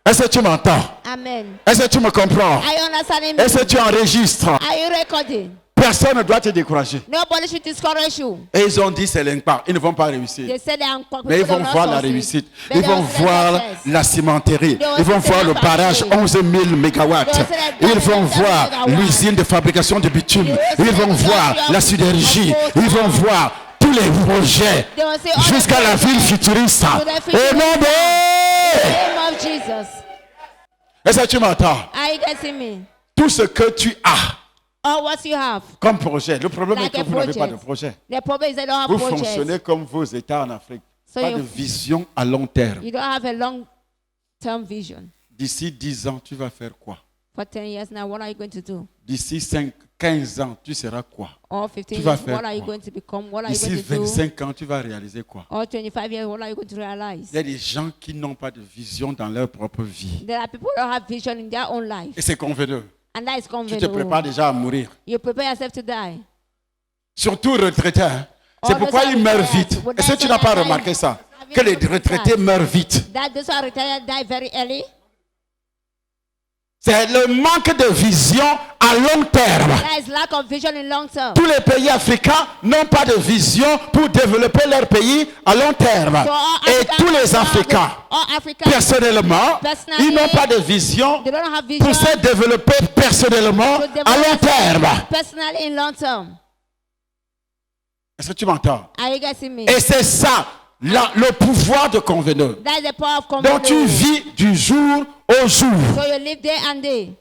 Est-ce que tu m'entends? Amen. Est-ce que tu me comprends? Are you understanding me? Est-ce que tu enregistres? Are you recording? Personne ne doit te décourager. Nobody should discourage you. Et ils ont dit c'est l'impact. Ils ne vont pas réussir. They said they are Mais ils vont voir la réussite. Ils vont voir la cimenterie. Ils vont voir le barrage 11 000 mégawatts. Ils vont voir l'usine de fabrication de bitume. Ils vont voir la sidérurgie. Ils vont voir tous les projets jusqu'à la ville futuriste. Au nom de... name of Jesus. Est-ce que tu m'entends? Are you getting me? Tout ce que tu as Or what you have. comme projet. Le problème Like est que a vous n'avez pas de project. projet. The problem is they don't have Vous projects. fonctionnez comme vos États en Afrique. So Pas you- de vision à long terme. You don't have a long-term vision. D'ici 10 ans, tu vas faire quoi? For 10 years now, what are you going to do? D'ici 15 ans, tu seras quoi? Or 15 Tu vas years, faire what are you quoi? going to become? What are you D'ici going to do? 25 ans, tu vas réaliser quoi? Or 25 years, what are you going to realize? Il y a des gens qui n'ont pas de vision dans leur propre vie. There are people who don't have vision in their own life. Et c'est convenu. And that is Tu te convenient. prépares déjà à mourir. You prepare yourself to die. Surtout retraités. Hein. C'est All pourquoi those are ils meurent retired. vite. Would Est-ce que I tu say n'as pas that remarqué ça? Have Que you les noticed retraités that? meurent vite. That those who are retired die very early. C'est le manque de vision à long terme. There is lack of vision in long term. Tous les pays africains n'ont pas de vision pour développer leur pays à long terme. So all Et Africans tous les don't have Africains, the- all Africans, personnellement, Personally, ils n'ont pas de vision they don't have vision pour se développer personnellement to à long develop terme. personally in long term. Est-ce que tu m'entends? Are you getting me? Et c'est ça, le pouvoir de conveneur. That is the power of Donc tu community. vis du jour au jour. So you live day and day.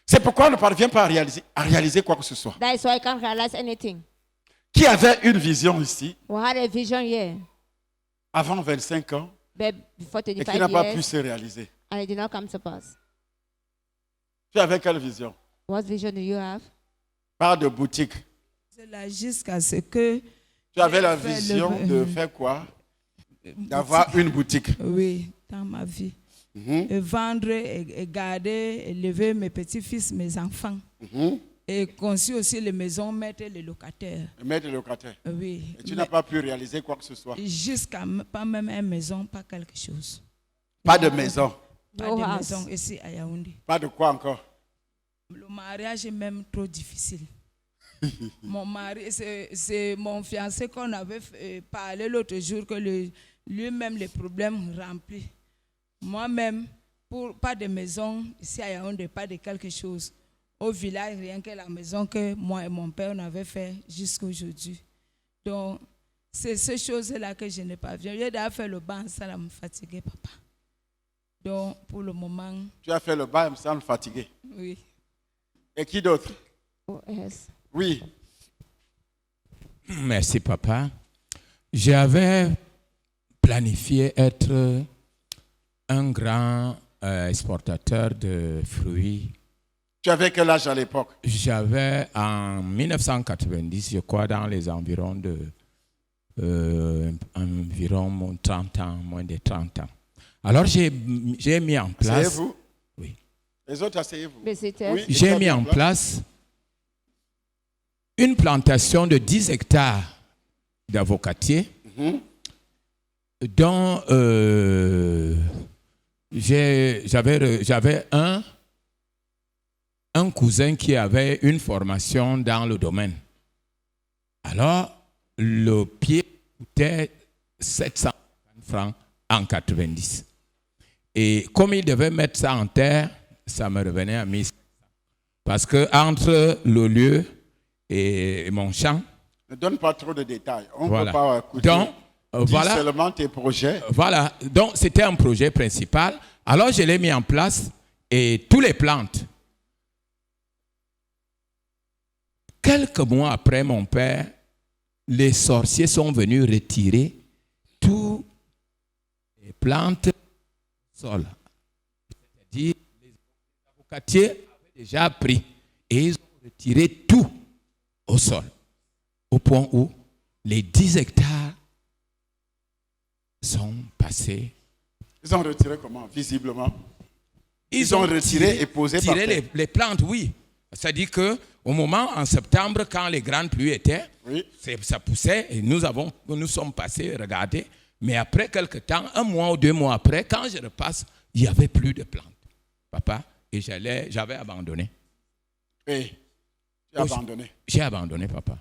C'est pourquoi on ne parvient pas à réaliser quoi que ce soit. That is why you can't realize anything. Qui avait une vision ici We had a vision here, avant 25 ans but before et qui 25 n'a pas pu years, se réaliser? and it did not come to pass. Tu avais quelle vision? What vision do you have? Pas de boutique. C'est là jusqu'à ce que... Tu avais la Faire le- vision de faire quoi? D'avoir une boutique. Oui, dans ma vie. Mhm, Et vendre et garder, élever mes petits-fils, mes enfants. mhm. Et construire aussi les maisons, mettre les locataires. Et mettre le locataire. Oui. Et tu Mais n'as pas pu réaliser quoi que ce soit. jusqu'à pas même une maison, pas quelque chose. Pas de maison. Pas No de house. maison ici à Yaoundé. Pas de quoi encore. Le mariage est même trop difficile. Mon mari, c'est mon fiancé qu'on avait parlé l'autre jour que lui-même les problèmes remplis. Moi-même, pas de maison ici à Yaoundé, pas de quelque chose. Au village, rien que la maison que moi et mon père on avait fait jusqu'à aujourd'hui. Donc, c'est ces choses-là que je n'ai pas vues. J'ai déjà fait le banc, ça me fatiguait, papa. Donc, pour le moment, Tu as fait le bail, me semble fatigué. oui. Et qui d'autre? Oh, yes. Oui. Merci, papa. J'avais planifié être un grand exportateur de fruits. Tu avais quel âge à l'époque? J'avais en 1990, je crois, dans les environs de environ 30 ans, moins de 30 ans. Alors j'ai mis en place. Asseyez-vous. Oui. Les autres, asseyez-vous. Visitors. Oui, J'ai et mis toi, en tu place une plantation de 10 hectares d'avocatiers dont j'avais un cousin qui avait une formation dans le domaine. Alors, le pied coûtait 700 francs en 90. Et comme il devait mettre ça en terre, ça me revenait à 1000. Parce que entre le lieu et mon champ, Ne donne pas trop de détails. On ne voilà. peut pas écouter. Donc, Dis voilà. seulement tes projets. Voilà, donc c'était un projet principal. Alors je l'ai mis en place et tous les plantes. Quelques mois après mon père, les sorciers sont venus retirer toutes les plantes du sol. C'est-à-dire les avocatiers avaient déjà pris et ils ont retiré tout au sol. Au point où les 10 hectares sont passés. Ils ont retiré comment? Visiblement. Ils ont retiré et posé par terre. les plantes, oui. C'est-à-dire qu'au moment, en septembre, quand les grandes pluies étaient, Oui. ça poussait et nous sommes passés, regardez. Mais après quelque temps, 1 mois ou 2 mois après, quand je repasse, il n'y avait plus de plantes. Papa, et j'avais abandonné. Et tu as abandonné. J'ai abandonné, papa.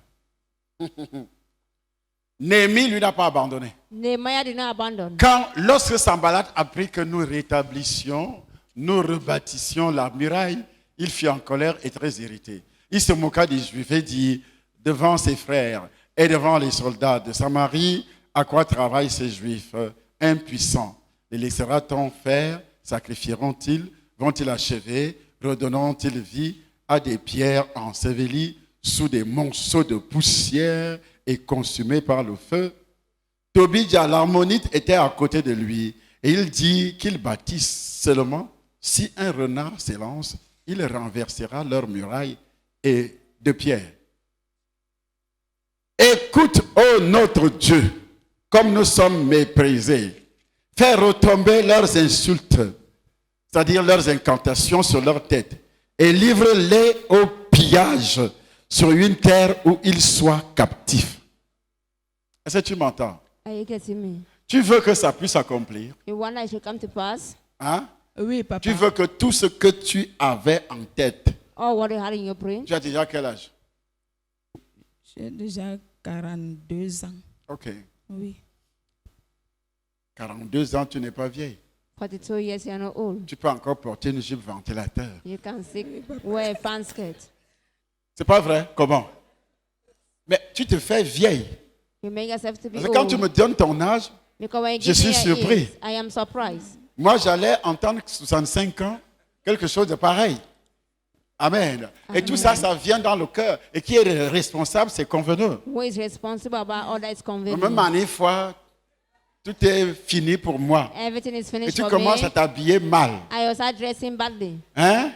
Néhémie, lui, n'a pas abandonné. Nehemiah did not abandon. Lorsque Sanballat apprit que nous rétablissions, nous rebâtissions la muraille, il fut en colère et très irrité. Il se moqua des Juifs et dit devant ses frères et devant les soldats de Samarie, à quoi travaillent ces Juifs impuissants? Les laissera-t-on faire? Sacrifieront-ils? Vont-ils achever? Redonnant-ils vie à des pierres ensevelies sous des monceaux de poussière et consumées par le feu? Tobidja l'Ammonite était à côté de lui et il dit qu'ils bâtissent seulement. Si un renard s'élance, il renversera leurs murailles et de pierre. Écoute, ô notre Dieu, comme nous sommes méprisés. Fais retomber leurs insultes, c'est-à-dire leurs incantations sur leur tête, et livre-les au pillage sur une terre où ils soient captifs. Est-ce que tu m'entends? Are you getting me? Tu veux que ça puisse s'accomplir? You want that it should come to pass? Hein? Oui, papa. Tu veux que tout ce que tu avais en tête, Or what you had in your brain? tu as déjà quel âge? J'ai déjà 42 ans. Ok. Oui. 42 ans, tu n'es pas vieille. 42 years, you're not old. Tu peux encore porter une jupe ventilateur. You can wear a fan skirt. C'est pas vrai? Comment? Mais tu te fais vieille. You make yourself to be Parce que quand old. tu me donnes ton âge, Because when you je give me suis your surpris. age, I am surprised. moi j'allais entendre 65 ans, quelque chose de pareil. Amen. Et tout ça, ça vient dans le cœur. Et qui est responsable, c'est convenu. Who is responsible about all that is Même convenient? année fois, tout est fini pour moi. Everything is Et finished tu for commences me. à t'habiller mal. I was dressing badly. Hein?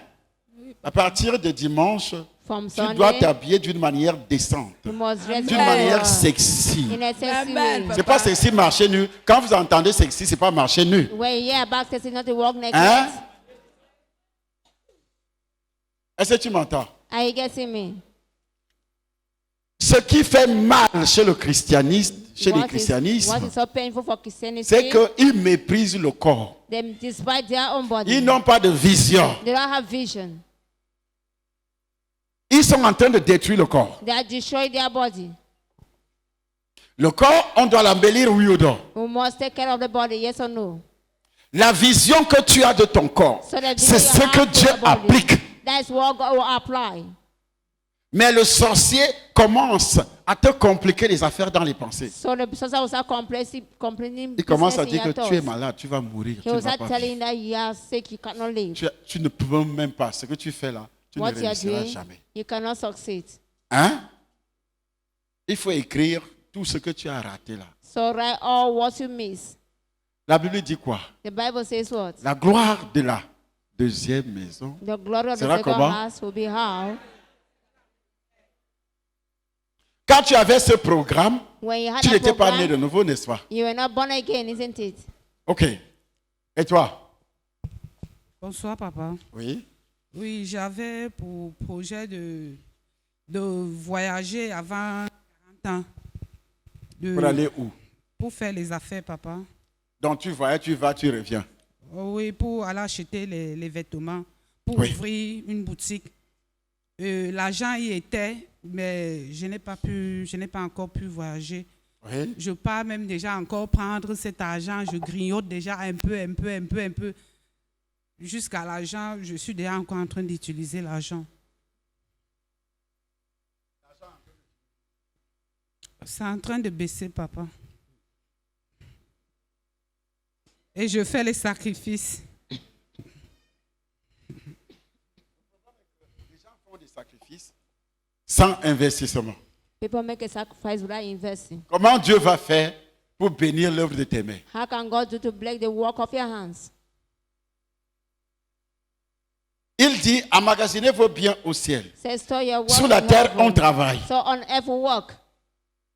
À partir de dimanche, From tu dois Sunday, t'habiller d'une manière décente, you must dress d'une well, manière sexy. in a sexy Amen. way. C'est pas sexy marcher nu. Quand vous entendez sexy, c'est pas marcher nu. When you hear about sexy, not to walk naked. Hein? Est-ce que tu m'entends? Are you getting me? Ce qui fait mal chez le christianisme, chez les What is christianismes, so painful for Christianity? c'est qu'ils méprisent le corps. They despite their own body. Ils n'ont pas de vision. They don't have vision. Ils sont en train de détruire le corps. They are destroying their body. Le corps, on doit l'embellir, oui ou non. We must take care of the body, yes or no? La vision que tu as de ton corps, So the c'est vision ce you que have to Dieu your body, applique. that's what God will apply. Mais le sorcier commence à te compliquer les affaires dans les pensées. So the person will start complaining. Il commence à business dire in que your tu es thoughts. malade, tu vas mourir, He tu ne will vas start pas telling vivre. that you are sick, you cannot live. Tu ne peux même pas. Ce que tu fais là, tu What ne you are réussiras doing, jamais. you cannot succeed. Hein? Il faut écrire tout ce que tu as raté là. So So write all what you miss. La Bible dit quoi? The Bible says what? La gloire de la deuxième maison. The glory of the Sera second comment? house will be how? Quand tu avais ce programme, When you had tu that n'étais pas né program, de nouveau, n'est-ce pas? you were not born again, isn't it? Ok. Et toi? Bonsoir, papa. Oui. Oui, j'avais pour projet de voyager avant 40 ans. Pour aller où? Pour faire les affaires, papa. Donc tu voyages, tu vas, tu reviens. Oh oui, pour aller acheter les vêtements, pour Oui. ouvrir une boutique. L'argent y était, mais je n'ai pas encore pu voyager. Oui. Je pars même déjà encore prendre cet argent, je grignote déjà un peu. Jusqu'à l'argent, je suis déjà encore en train d'utiliser l'argent. C'est en train de baisser, papa. Et je fais les sacrifices. Les gens font des sacrifices sans investissement. People make a sacrifice without investing. Comment Dieu va faire pour bénir l'œuvre de tes mains? How can God do to bless the work of your hands? Il dit, emmagasinez vos biens au ciel. Says, store your work Sur la in terre, on heaven. travaille. So on earth we work.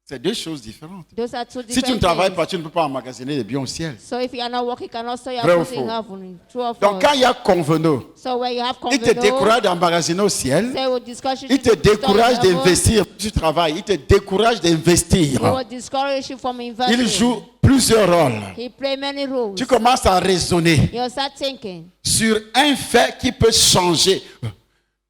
C'est deux choses différentes. Those are two Si tu ne different travailles things. pas, tu ne peux pas emmagasiner les biens au ciel. So if you are not working, you cannot store your Vrai ou goods in faux? heaven. True or Donc false? quand il y a convenant, So when you have il te convenant, décourage d'emmagasiner au ciel. they will discourage you Il to te store décourage in heaven. d'investir. Tu travailles, il te décourage He d'investir. will discourage you from investing. Il joue plusieurs rôles. He play many roles. Tu commences à raisonner You start thinking sur un fait qui peut changer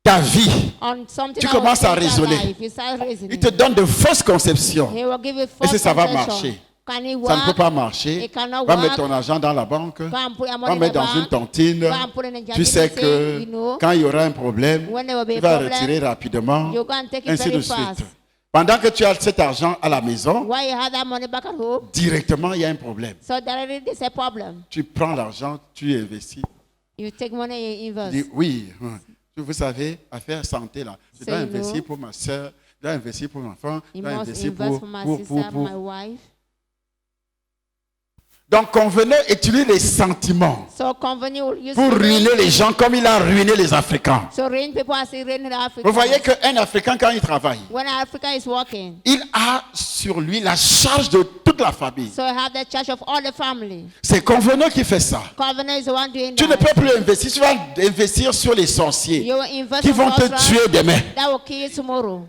ta vie. on something Tu that will commences à change your raisonner. life. You start reasoning. Il te donne de fausses conceptions. He will give you Et false ça va conception. marcher. Can it Ça ne peut work? pas marcher. It cannot Va work. mettre ton argent dans la banque. Go and put your money Va in mettre the dans une bank. tontine. Go and put it in a Tu sais que you know, quand il y aura un problème, when there will be tu a vas problem, retirer rapidement. you go and take it Ainsi very de suite. fast. Pendant que tu as cet argent à la maison, Why you have that money back at home? directement, il y a un problème. So directly there's a problem. Tu prends l'argent, tu investis. You take money, you Tu invest. dis, oui, vous savez, affaire santé, là. Je dois Say investir no. pour ma soeur, je dois investir pour mon enfant, je You dois must investir invest for my sister, pour. my wife. Donc, convenez, utilise les sentiments So company will use pour the ruiner rain. les gens comme il a ruiné les Africains. So rain people are saying rain in Africa. Vous voyez qu'un Africain, quand il travaille, When Africa is working, il a sur lui la charge de toute la famille. so you have the charge of all the family. C'est Convenant qui fait ça. Covenant is the one doing Tu ne that. peux plus investir, tu vas investir sur les sorciers You will invest qui on vont te sorcerers tuer demain. that will kill you tomorrow.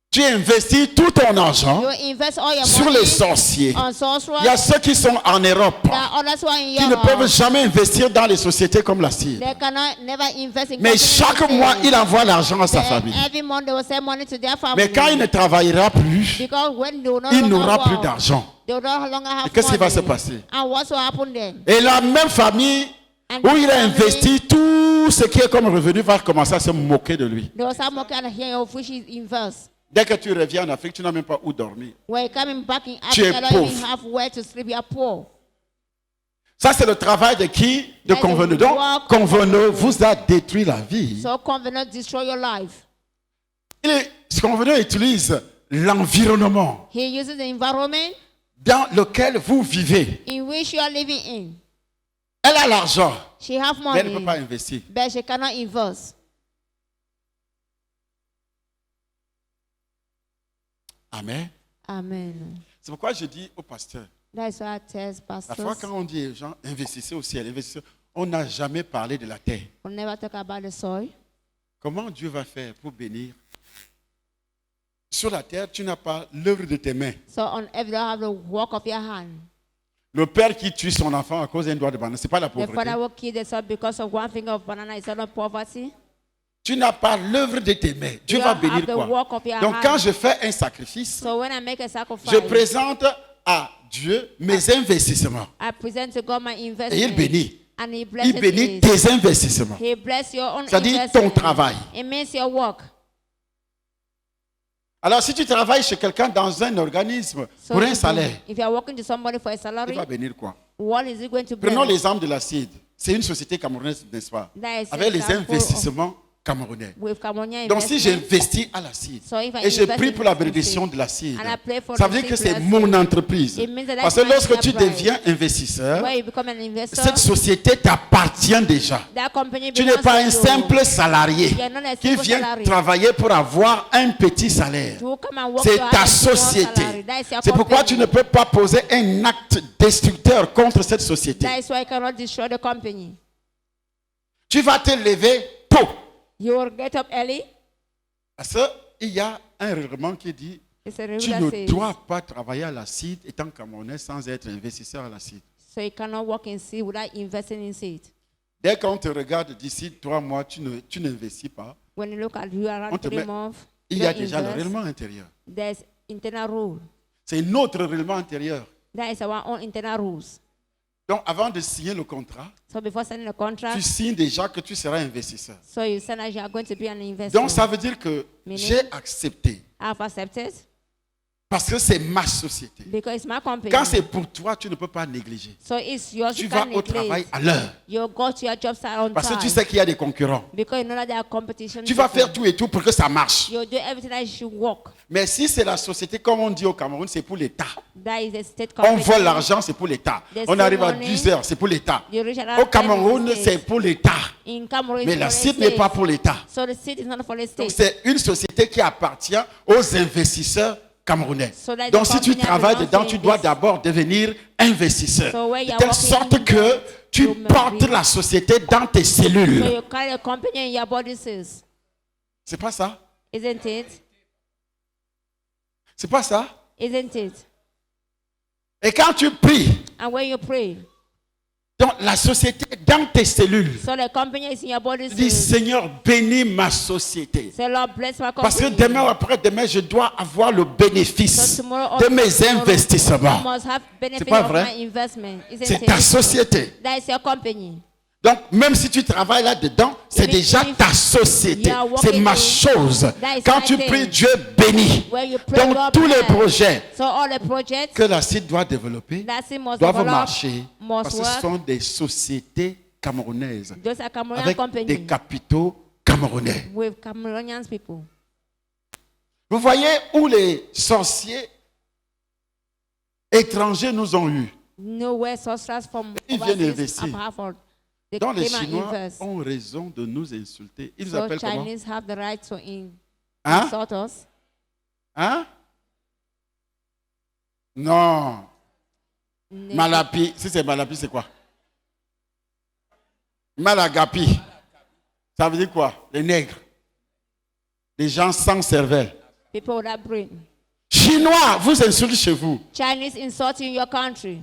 Tu investis tout ton argent You will invest all your sur money les sorciers. on sorcerers. Il y a ceux qui sont en Europe There are others who are in qui ne peuvent Europe. jamais investir dans les sociétés comme la sienne. They cannot never invest in Mais companies chaque like mois, this. il envoie l'argent à sa Then famille. every month they will send money to their family. Mais quand il ne travaillera plus, Because when they will no il longer n'aura plus work, d'argent. they will no longer have Et qu'est-ce qui va money. se passer? And what will happen then? Et la même famille And où il a family, investi tout ce qui est comme revenu va commencer à se moquer de lui. They will start mocking and hearing of which is invest. Dès que tu reviens en Afrique, tu n'as même pas où dormir. When you're coming back in Tu es Africa, you don't even pauvre. have where to sleep. You are poor. Ça, c'est le travail de qui? De Let Convenant. the Donc, work- Convenant vous a détruit la vie. So covenant destroy your life. Convenant utilise l'environnement He uses the environment dans lequel vous vivez. in which you are living in. Elle a l'argent, She have mais elle ne money, peut pas investir. but she cannot invest. Amen. Amen. C'est pourquoi je dis au pasteur, That's why I tell la fois pastors, quand on dit aux gens, investissez au ciel, investissez, on n'a jamais parlé de la terre. we'll never talk about the soil. Comment Dieu va faire pour bénir? Sur la terre, tu n'as pas l'œuvre de tes mains. So on earth, you don't have the work of your hand. Le père qui tue son enfant à cause d'un doigt de banane, ce n'est pas la The pauvreté. father will kill the son because of one finger of banana. Is that not poverty? Tu n'as pas l'œuvre de tes mains. Dieu You va have bénir the quoi? work of your Donc hand. quand je fais un sacrifice, So when I make a sacrifice, je présente à Dieu mes investissements. I present to God my Et il investment. bénit. And he blesses Il bénit it. tes investissements. He bless your own C'est-à-dire investment. ton travail. It means your work. Alors si tu travailles chez quelqu'un dans un organisme So pour un salaire, if you are working to somebody for a il salary, va bénir quoi? what is it going to bring? Prenons l'exemple de la CID. C'est une société camerounaise, n'est-ce pas? That is Avec les example of- investissements camerounais. with Cameroonian Donc si investment. j'investis à l'acide So if I et je invest prie in pour la seed, bénédiction de l'acide, and I pray for ça the veut dire que seed c'est blessing, mon entreprise. it means that Parce that's que my lorsque tu enterprise. deviens investisseur, Where you become an investor, cette société t'appartient déjà. that company Tu n'es belongs pas to un you. simple salarié You are not a qui simple vient salary. travailler pour avoir un petit salaire. You come and work C'est to have ta a small société. salary. That is your C'est pourquoi company. tu ne peux pas poser un acte destructeur contre cette société. That is why you cannot destroy the company. Tu vas te lever tôt. You will get up early. Parce qu'il y a un règlement qui dit It's a rule tu that ne says, dois pas travailler à l'acide étant camerounais sans être investisseur à l'acide. so you cannot work in seed without investing in seed. Dès qu'on te regarde d'ici 3 mois, tu n'investis pas. When you look at you On around te 3 met- months, Il you y a don't déjà le invest. règlement intérieur. There's internal rule. C'est notre règlement intérieur. That is our own internal rules. Donc avant de signer le contrat, So before signing a tu contract, signes déjà que tu seras investisseur. so you say that you are going to be an investor. Donc ça veut dire que Meaning? j'ai accepté I have accepted parce que c'est ma société. because it's my company. Quand c'est pour toi, tu ne peux pas négliger. So it's yours. Tu You vas can't au travail neglect. à l'heure You go to your job site on parce que time. tu sais qu'il y a des concurrents. Because you know that there are competition. Tu vas people. faire tout et tout pour que ça marche. You do everything that you should work. Mais si c'est la société, comme on dit au Cameroun, c'est pour l'État. That is a state On company. vole l'argent, c'est pour l'État. There's On arrive à money. 10 heures, c'est pour l'État. You reach around Au Cameroun, 10 c'est pour l'État. In Cameroon, Mais it's la for the site n'est state. pas pour l'État. So the seed is not for the Donc state. c'est une société qui appartient aux investisseurs camerounais. So that Donc the si tu company travailles belongs dedans, to tu dois this. d'abord devenir investisseur. So where you De are telle working, sorte que tu you must portes be- la société dans tes So cellules. you carry a company in your body cells. C'est pas ça? Isn't it? C'est pas ça? Isn't it? Et quand tu pries, And when you pray, donc la société dans tes cellules, so the company is in your body tu dis cells. Seigneur, bénis ma société. Say, Lord, bless my Parce que company. demain ou après-demain, je dois avoir le bénéfice So tomorrow de or mes tomorrow, investissements. You must have benefit pas of vrai? my investment. Isn't C'est ta it? société. That is your company. Donc, même si tu travailles là-dedans, c'est Even déjà if ta société. you are working C'est ma in- chose. that is Quand my tu thing. pries, Dieu bénit. Where you pray, Donc, God tous les bless. projets So all the projects que la CID doit développer that it must doivent develop marcher must parce que ce work. sont des sociétés camerounaises Those are Cameroonian avec company des capitaux camerounais. with Cameroonian people. Vous voyez où les sorciers étrangers nous ont eus. Nowhere sorcerers from Ils viennent overseas investir. apart from they Donc, les came and Chinois invest. ont raison de nous insulter. Ils nous So appellent comment? Chinese have the right to Hein? insult us. Hein? Non. Ne- Malapi. Si c'est Malapi, c'est quoi? Malagapi. Ça veut dire quoi? Les nègres. Les gens sans cervelle. People without brain. Chinois, vous insultez chez vous. Chinese insulting your country.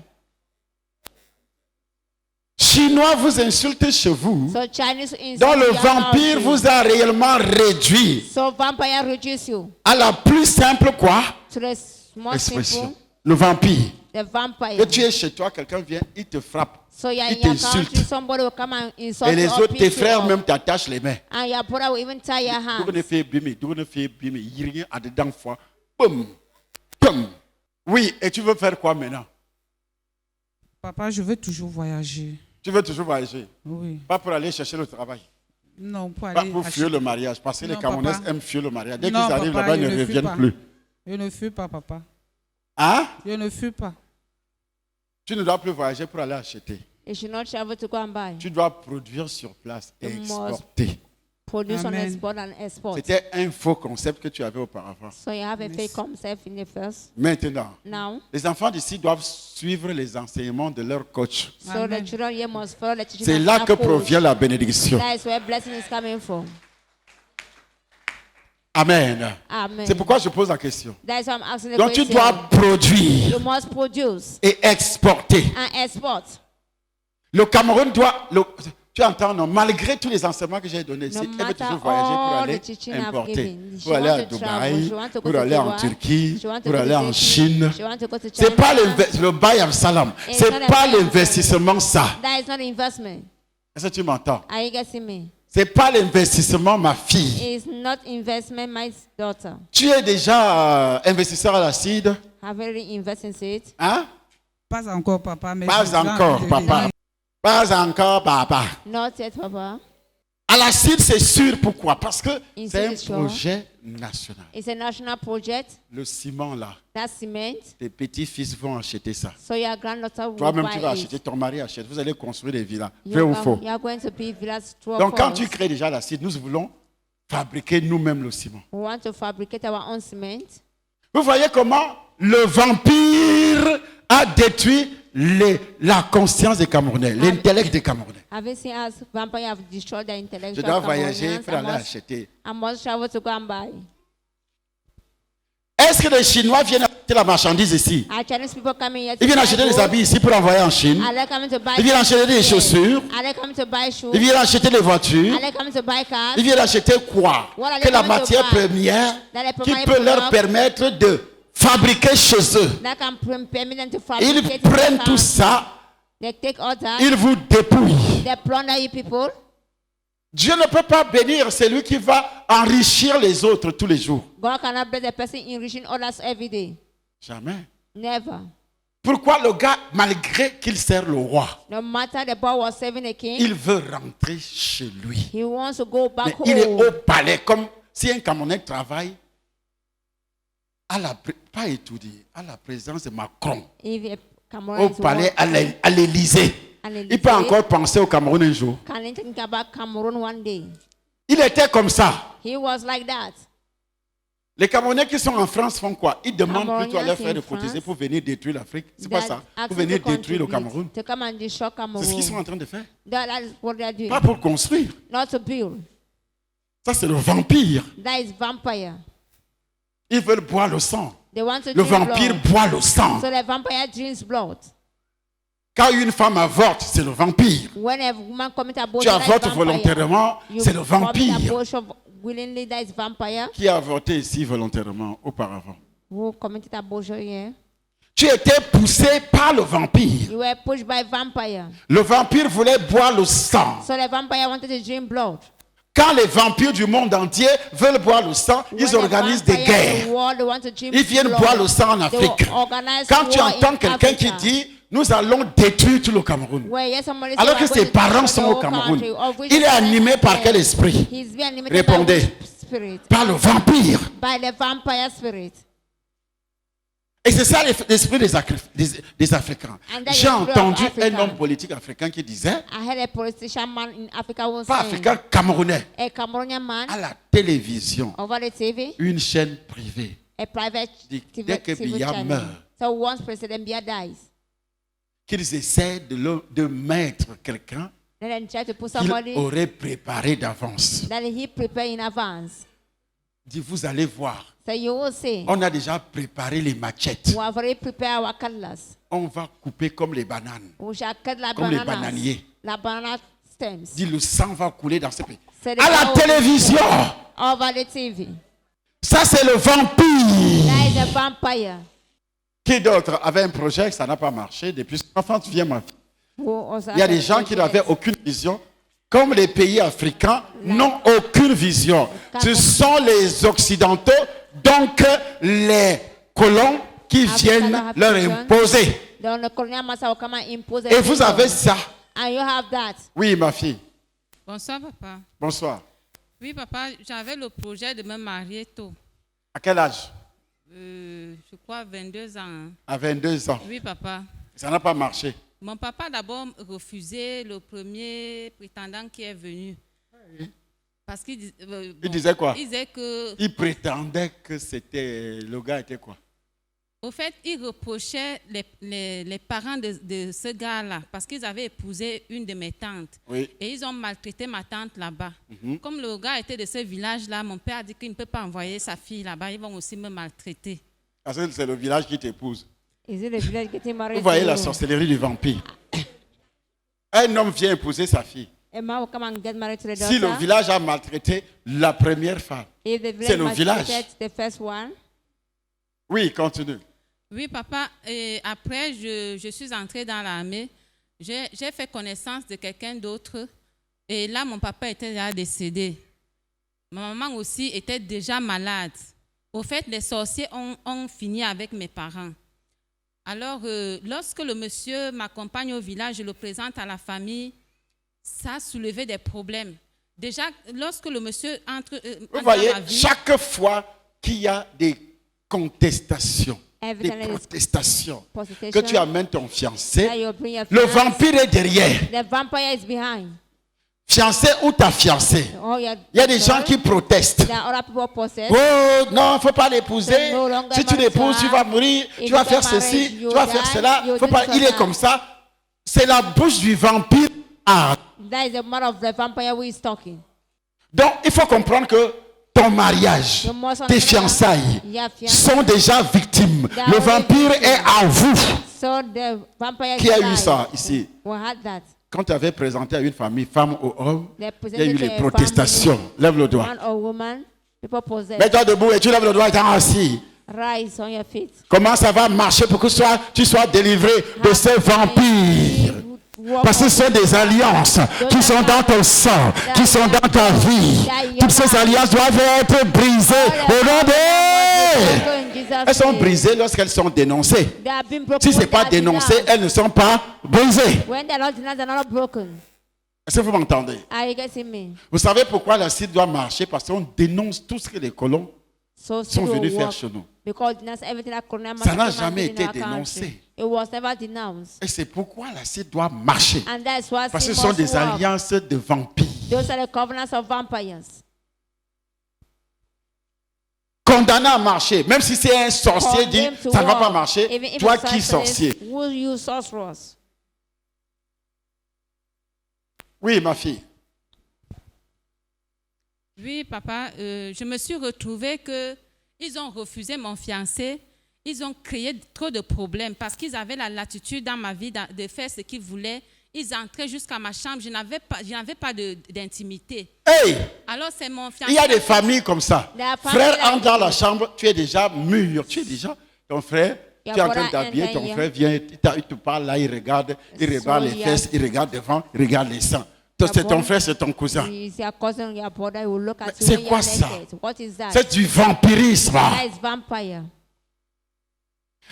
Chinois, vous insultez chez vous. So Chinese insult Donc le your vampire country. vous a réellement réduit So vampire reduce you à la plus simple quoi? to the small Expression. people. Le vampire. The vampire. Que tu es chez toi, quelqu'un vient, il te frappe. So you're il in your t'insulte. country, somebody will come and insult Et les you or autres, beat tes you frères up. même t'attachent les mains. And your brother will even tie your hands. Dougane fait bimi, dougane fait bimi, il y a rien à dedans fois. Boum, boum. Oui, et tu veux faire quoi maintenant? Papa, je veux toujours voyager. Tu veux toujours voyager? Oui. Pas pour aller chercher le travail. Non, pour Pas aller pour fuir acheter- le mariage. Parce que les Non, Camerounais papa. aiment fuir le mariage. Dès qu'ils Non, arrivent papa, là-bas, ils je ne ne fuis reviennent pas. plus. Je ne fuis pas, papa. Hein? Je ne fuis pas. Tu ne dois plus voyager pour aller acheter. You should not travel to go and buy. Tu dois produire sur place et You must exporter. Produce on Amen. export and export. C'était un faux concept que tu avais auparavant. So you have a fake concept in the first. Maintenant, Now, les enfants d'ici doivent suivre les enseignements de leur coach. so Amen. the children here must follow the teaching C'est of là their que coach. provient la bénédiction. That is where blessing is coming from. Amen. Amen. C'est pourquoi je pose la question. That is why I'm asking the Donc tu question. dois produire You must produce et exporter. and export. Le Cameroun doit... tu entends, non? Malgré tous les enseignements que j'ai donnés, No si elle veut matter toujours voyager pour all aller the teaching I've importer, given, she pour aller à want to travel, Dubaï, she want to go pour to aller en Dubai, Turquie, she want to pour go to aller en Turkey, Chine. she want to go to C'est China. pas le bail à salam. It's C'est not a pas bail. l'investissement ça. That is not investment. Est-ce que tu m'entends? Are you getting me? C'est pas l'investissement, ma fille. It's not investment, my daughter. Tu es déjà investisseur à la CID? Have already invested in it. Hein? Pas encore, papa. Mais Pas j'ai déjà encore, envie de papa. venir. Pas encore, papa. Not yet, Papa. À la CID, c'est sûr. Pourquoi? Parce que In c'est un City Shore. projet national. It's a national project. Le ciment, là, That cement. tes petits-fils vont acheter ça. So your granddaughter will Toi-même, tu vas buy acheter, it. ton mari achète. Vous allez construire des villas. Vrai ou faux? You are going to be villas true or Donc, quand false. tu crées déjà la CID, nous voulons fabriquer nous-mêmes le ciment. We want to fabricate our own cement. Vous voyez comment le vampire a détruit la conscience des Camerounais, l'intellect des Camerounais. Have you seen us vampire have destroyed the Je intellectual dois voyager Cameroonians? pour aller acheter. I must travel to go and buy. Est-ce que les Chinois viennent acheter la marchandise ici? Are Chinese people coming here to Ils viennent buy acheter des goods? habits ici pour envoyer en Chine. Are they coming to buy Ils viennent acheter des clothes? chaussures. Are they coming to buy shoes? Ils viennent acheter des voitures. Are they coming to buy cars? Ils viennent acheter quoi? What are Que they la coming to matière buy? première That they qui provide peut leur product permettre de fabriquer chez eux. that can permit them to Ils fabricate prennent their tout cars. ça, They take all that. ils vous dépouillent. They plunder you people. Dieu ne peut pas bénir celui qui va enrichir les autres tous les jours. God cannot bless the person enriching others every day. Jamais. Never. Pourquoi le gars, malgré qu'il sert le roi, No matter the boy was serving a king, il veut rentrer chez lui? he wants to go back Mais il est home. au palais, comme si un Camerounais travaille pas étudié, à la présence de Macron, If a Cameroonian au is palais, working à l'Élysée. à l'Élysée, Il peut encore penser au Cameroun un jour. can he think about Cameroon one day? Il était comme ça. He was like that. Les Camerounais qui sont en France font quoi? Ils demandent plutôt à leurs Cameroonians frères de in cotiser France, pour venir détruire l'Afrique. C'est pas That ça. ask Pour them venir to détruire le contribute, Cameroun. to come and destroy C'est ce qu'ils sont Cameroon. en train de faire. That is what they are doing. Pas pour construire. Not to build. Ça, c'est le vampire. That is vampire. Ils veulent boire le sang. They want to Le drink vampire blood. boit le sang. So the vampire drinks blood. Quand une femme avorte, c'est le vampire. When a woman commits Tu abortion, that is avortes vampire. volontairement, You c'est le vampire. commit abortion willingly, that is vampire. Qui a avorté ici volontairement auparavant? Who committed abortion here? Tu étais poussé par le vampire. You were pushed by vampire. Le vampire voulait boire le sang. So the vampire wanted to drink blood. Quand les vampires du monde entier veulent boire le sang, ils When the organisent des vampires of the guerres. world, they want to drink Ils viennent blood. boire le sang en They Afrique. will organize Quand tu war entends in quelqu'un qui Africa. dit nous allons détruire tout le Cameroun, Where, yes, somebody alors say, que "We are ses going to parents destroy sont the au whole Cameroun, country," of which il est the animé parents par say, quel esprit? He's being animated Répondez. by which spirit? Par le vampire. By the vampire spirit. Et c'est ça l'esprit des Africains. And that J'ai is the spirit of entendu un Africa. homme politique africain qui disait, I heard a politician man in Africa was pas saying, africain, camerounais, a Cameroonian man à la télévision, over the TV, une chaîne privée. a private Dès que TV Biya channel. meurt, So once President Biya dies, qu'ils essaient de mettre quelqu'un then try to put qu'il somebody aurait préparé d'avance. that he prepared in advance. Dit, vous allez voir, So you will see, on a déjà préparé les machettes. we have already prepared our cutlass. On va couper comme les bananes. We shall cut like Comme les bananas, bananiers. like banana stems. Dit, le sang va couler dans ce pays. So the À la blood will télévision, over the TV. ça c'est le vampire. That is a vampire. Qui d'autre avait un projet, ça n'a pas marché. Depuis enfant, tu viens, ma fille. Who also Il y a has des a gens qui project. n'avaient aucune vision. Comme les pays africains n'ont aucune vision. Ce sont les Occidentaux, donc les colons, qui viennent leur imposer. Then the colonial master will come and impose a Et vous freedom. avez ça. And you have that. Oui, ma fille. Bonsoir, papa. Bonsoir. Oui, papa, j'avais le projet de me marier tôt. À quel âge? Je crois 22 ans. Hein. À 22 ans. Oui, papa. Ça n'a pas marché. Mon papa a d'abord refusé le premier prétendant qui est venu. Parce qu'il Il disait quoi? Il disait que, Il prétendait que c'était... Le gars était quoi? au fait, il reprochait les parents de ce gars-là parce qu'ils avaient épousé une de mes tantes. Oui. Et ils ont maltraité ma tante là-bas. Comme le gars était de ce village-là, mon père a dit qu'il ne peut pas envoyer sa fille là-bas. Ils vont aussi me maltraiter. Parce que c'est le village qui t'épouse. Is it the village getting married? Vous voyez to la you? sorcellerie du vampire. Un homme vient épouser sa fille. A man will come and get married to the Si le daughter. village a maltraité la première femme. If the c'est le village village. maltreated the first one, Oui, continue. Oui, papa. Et après, je suis entrée dans l'armée. J'ai fait connaissance de quelqu'un d'autre. Et là, mon papa était déjà décédé. Ma maman aussi était déjà malade. Au fait, les sorciers ont fini avec mes parents. Alors, lorsque le monsieur m'accompagne au village, je le présente à la famille, ça a soulevé des problèmes. Déjà, lorsque le monsieur entre Vous dans voyez, ma vie, chaque fois qu'il y a des contestations, Every des time there is protestations, protestation, que tu amènes ton fiancé, that you bring your le fiancé, vampire est derrière. the vampire is behind. Fiancé ou ta fiancée. Oh, Il y a des gens qui protestent. There are other people possessed. Oh non, il ne faut pas l'épouser. No longer Si tu l'épouses, tu vas mourir. If Tu vas you faire get ceci, married, you tu vas faire die, cela. you Faut do pas, so il est that. comme ça. C'est la bouche du vampire. Ah. That is the mouth of the vampire who is talking. Donc, il faut comprendre que ton mariage, You must tes understand, fiançailles your fiancé, sont déjà victimes. They are Le already vampire victims. est en vous. so the vampire Qui a is eu alive. ça ici? We had that. Quand tu avais présenté à une famille, femme ou homme, They il y a eu presented les to a protestations. family, Lève le doigt. man or woman, people possessed. Mets-toi debout et tu lèves le doigt et t'es assis. Rise on your feet. Comment ça va marcher pour que tu sois délivré de ces vampires? Parce que ce sont des alliances qui sont dans ton sang, qui sont dans ta vie. Toutes ces alliances doivent être brisées au nom de... Elles sont brisées lorsqu'elles sont dénoncées. Si ce n'est pas dénoncé, elles ne sont pas brisées. When they're not denied, they're not broken. Est-ce que vous m'entendez? Are you getting me? Vous savez pourquoi la CID doit marcher? Parce qu'on dénonce tout ce que les colons So sont venus faire work chez nous. because denounce everything that Colonial Ça n'a Master jamais did in été our dénoncé. country. It was never denounced. Et c'est pourquoi la CID doit marcher. And that's why Parce que sin ce sont must des work. alliances de vampires. Those are the covenants of vampires. Condamné à marcher. Même si c'est un sorcier dit Condemned to ça ne va walk. pas marcher. Even if Toi it's qui sorceress, sorcier? who use sorcerers? Oui, ma fille. oui, papa, je me suis retrouvée que ils ont refusé mon fiancé. Ils ont créé trop de problèmes parce qu'ils avaient la latitude dans ma vie de faire ce qu'ils voulaient. Ils entraient jusqu'à ma chambre. Je n'avais pas d'intimité. Hey! Alors, c'est mon fiancé. Il y a des familles comme ça. There are family Frère like entre dans la this. chambre, tu es déjà mûr. Tu es déjà ton frère. Tu Your es en train brother d'habiller, enter ton here. frère vient, il te parle là, il regarde les yeah. fesses, il regarde devant, il regarde les seins. Donc, c'est ton brother- frère, c'est ton cousin. Is your cousin, your brother, he will look at you c'est when quoi you're ça? naked. What is that? C'est du vampirisme. That is vampire.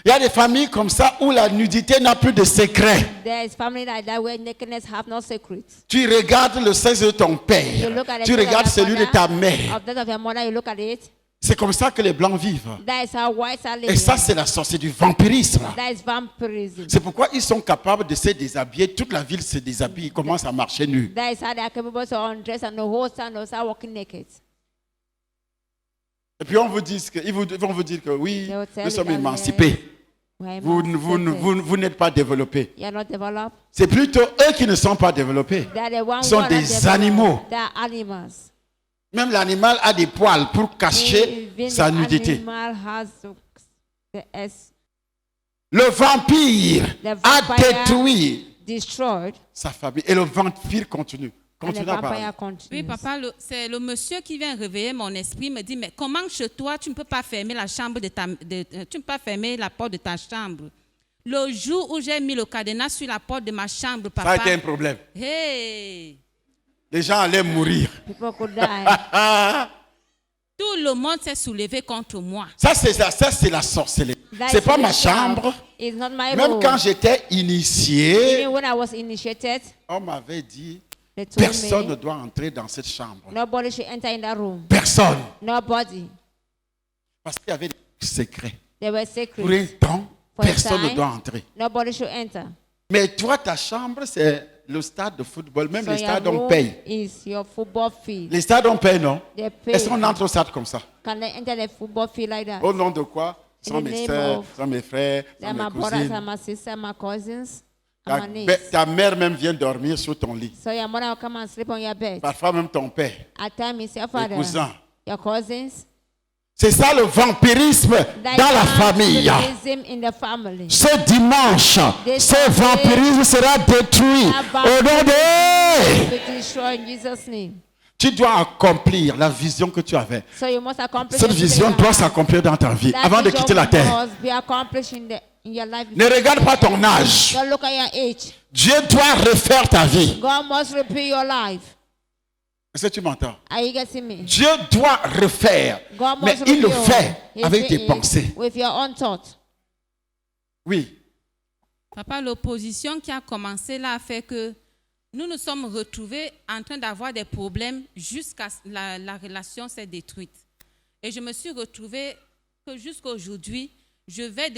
Il y a des familles comme ça où la nudité n'a plus de secret. There is family like that where nakedness have no secrets. Tu regardes le sexe de ton You père. look at the Tu face of regardes your celui de ta father, mère. of that of your mother, you look at it. C'est comme ça que les blancs vivent. That is how whites are Et living. ça, c'est la sortie du vampirisme. That is vampirism. C'est pourquoi ils sont capables de se déshabiller. Toute la ville se déshabille. Ils commencent à marcher nus. That is how they are capable to undress and the whole town will start walking naked. Et puis on vous dit que, ils vont vous dire que oui, They will tell nous you sommes that émancipés. We're Vous emancipated. n'êtes pas développés. You are not developed. C'est plutôt eux qui ne sont pas développés. They are the ones Sont who are not des developed. animaux. They are animals. Même l'animal a des poils pour cacher Even sa the nudité. animal has the S Le vampire The a vampire détruit destroyed sa famille. Et le vampire continue. and the Continue à parler. vampire continues. Oui, papa, c'est le monsieur qui vient réveiller mon esprit, me dit, mais comment chez toi, tu ne peux pas fermer la chambre tu ne peux pas fermer la porte de ta chambre. Le jour où j'ai mis le cadenas sur la porte de ma chambre, Ça a papa, été un problème. hey, Les gens allaient mourir. People could die. tout le monde s'est soulevé contre moi. Ça, c'est la sorcellerie. That C'est is pas ma witchcraft. chambre. It's not my Même room. quand j'étais initié, Even when I was initiated, on m'avait dit, they told personne ne me doit entrer dans cette chambre. nobody should enter in that room. Personne. Nobody. Parce qu'il y avait des secrets. They were Pour un secrets. temps, For a personne ne time, doit entrer. Nobody should enter. Mais toi, ta chambre, c'est le stade de football. Même So les your stades, on room paye. is your football field. Les stades, on paye, non? They pay. Est-ce qu'on entre au stade comme ça? Can they enter the football field like that? Au nom de quoi? Ce sont In the mes name soeurs, of- ce sont mes frères, ce They're sont my mes brothers cousines. and my sisters, my cousins, Ta, and my niece. ta mère même vient dormir sur ton lit. So your mother will come and sleep on your bed. Parfois même ton père. At times it's your Les father, cousins. your cousins. C'est ça le vampirisme That dans la is famille. vampirism in the family. Ce dimanche, ce vampirisme sera détruit au nom de... Be destroyed in Jesus' name. Tu dois accomplir la vision que tu avais. So you must accomplish Cette everything vision you doit have. s'accomplir dans ta vie That avant de vision quitter la terre. must be accomplished in your life. Ne regarde pas ton âge. Don't look at your age. Dieu doit refaire ta vie. God must repeat your life. Est-ce que tu m'entends? Are you getting me? Dieu doit refaire. God Mais must il le reveal fait his avec tes ways pensées. with your own thought. Oui. Papa, l'opposition qui a commencé là a fait que nous nous sommes retrouvés en train d'avoir des problèmes jusqu'à la relation s'est détruite. Et je me suis retrouvée que jusqu'à aujourd'hui, je vais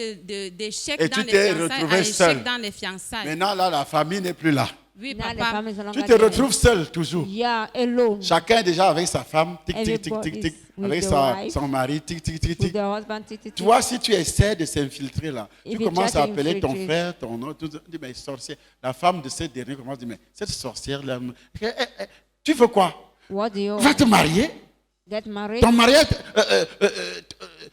d'échec Et dans tu les t'es fiançailles retrouvée à échec seule. dans les fiançailles. Maintenant, là, la famille n'est plus là. Oui, Now the papa. family is no Tu longer te there. retrouves seul toujours. Yeah, alone. Chacun est déjà avec sa femme, tic, tic, tic, tic, Everybody tic, is with avec the sa, wife. son mari, tic, tic, tic, With tic. the husband, Tu vois, si tu essaies de s'infiltrer là, If tu you commences try à to appeler ton infiltrate. frère, ton autre, tu dis, mais sorcière. La femme de ce dernier commence à dire, mais cette sorcière-là, tu veux quoi? What do you Va te marier? get married? Ton mariage,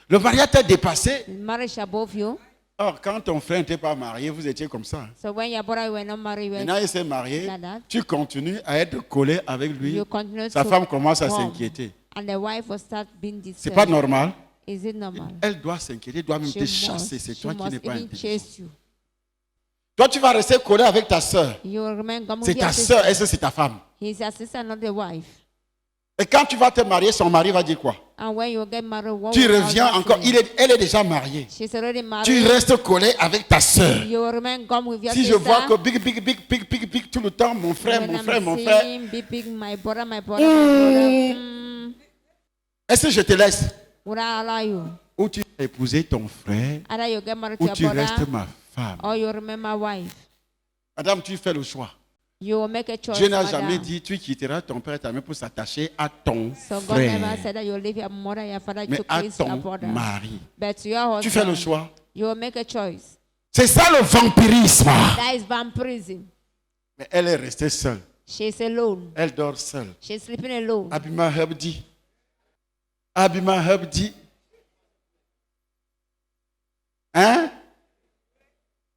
le mariage t'a dépassé. Marriage above you. Or, quand ton frère n'était pas marié, vous étiez comme ça. So when your brother were not married, you Maintenant, il s'est marié, like that. tu continues à être collé avec lui. You continue Sa to femme commence à come. s'inquiéter. And the wife will start being C'est disturbed. pas normal. Is it normal? Elle doit s'inquiéter, elle doit même She te chasser. must- C'est she toi qui must n'es pas even intelligent. chase you. Toi, tu vas rester collé avec ta soeur. You will remain come C'est with your ta sister. soeur, est-ce que c'est ta femme? He's your sister, not the wife. Et quand tu vas te marier, son mari va dire quoi? And when you get married, what Tu will your reviens husband encore, say? elle est déjà mariée. She's already Tu married. restes collé avec ta soeur. You will remain come with your Si je sister. vois que big, tout le temps, mon frère, When mon I'm frère, mon frère, seeing big, big, my brother, my brother, my brother. est-ce que je te laisse? Would I allow you? Ou tu vas épouser ton frère, Either you get married to ou your tu restes brother, ma femme. or you remain my wife. Madame, tu fais le choix. You will make a choice. Dieu n'a madam. jamais dit, tu quitteras ton père et ta mère pour s'attacher à ton So God never frère, said that you leave your mother, your father mais to à please your ton brother. mari. But to your husband, Tu fais le choix. you will make a choice. C'est ça le vampirisme. That is vampirism. Mais elle est restée seule. She's alone. Elle dort seule. She's sleeping alone. Abima Hub dit. Abima Hub dit. Hein?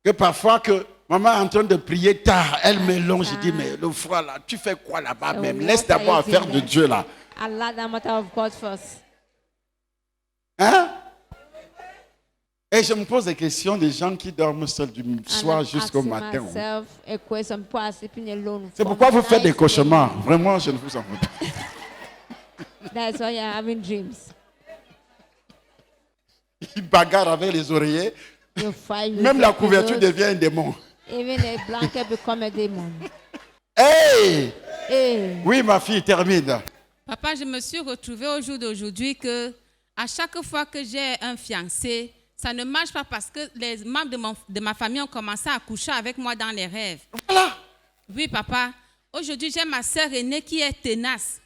Que parfois que maman est en train de prier tard, elle mélange. Je dis, mais le froid là, tu fais quoi là-bas même? what Laisse d'abord are you affaire de doing? Dieu là. Allah, the matter of God first. Hein? Et je me pose des questions des gens qui dorment seuls du soir I'm jusqu'au asking matin. myself a question. People are sleeping alone. C'est from pourquoi vous faites des night to cauchemars. Vraiment, je ne vous en veux pas. day. That's why you're having dreams. Ils bagarrent avec les oreillers. You fight with Même la your couverture pillows. devient un démon. Even a blanket become a demon. Hey! Hey, Oui, ma fille, termine. Papa, je me suis retrouvée au jour d'aujourd'hui que à chaque fois que j'ai un fiancé, ça ne marche pas parce que les membres de ma famille ont commencé à coucher avec moi dans les rêves. Voilà. Oui, papa. Aujourd'hui, j'ai ma sœur aînée qui est tenace.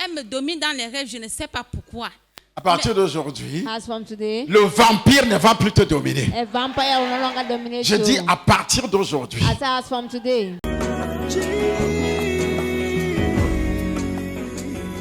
Elle me domine dans les rêves, je ne sais pas pourquoi. À partir d'aujourd'hui, as from today, le vampire ne va plus te dominer. a vampire will no longer dominate Je you. dis à partir d'aujourd'hui. As from today.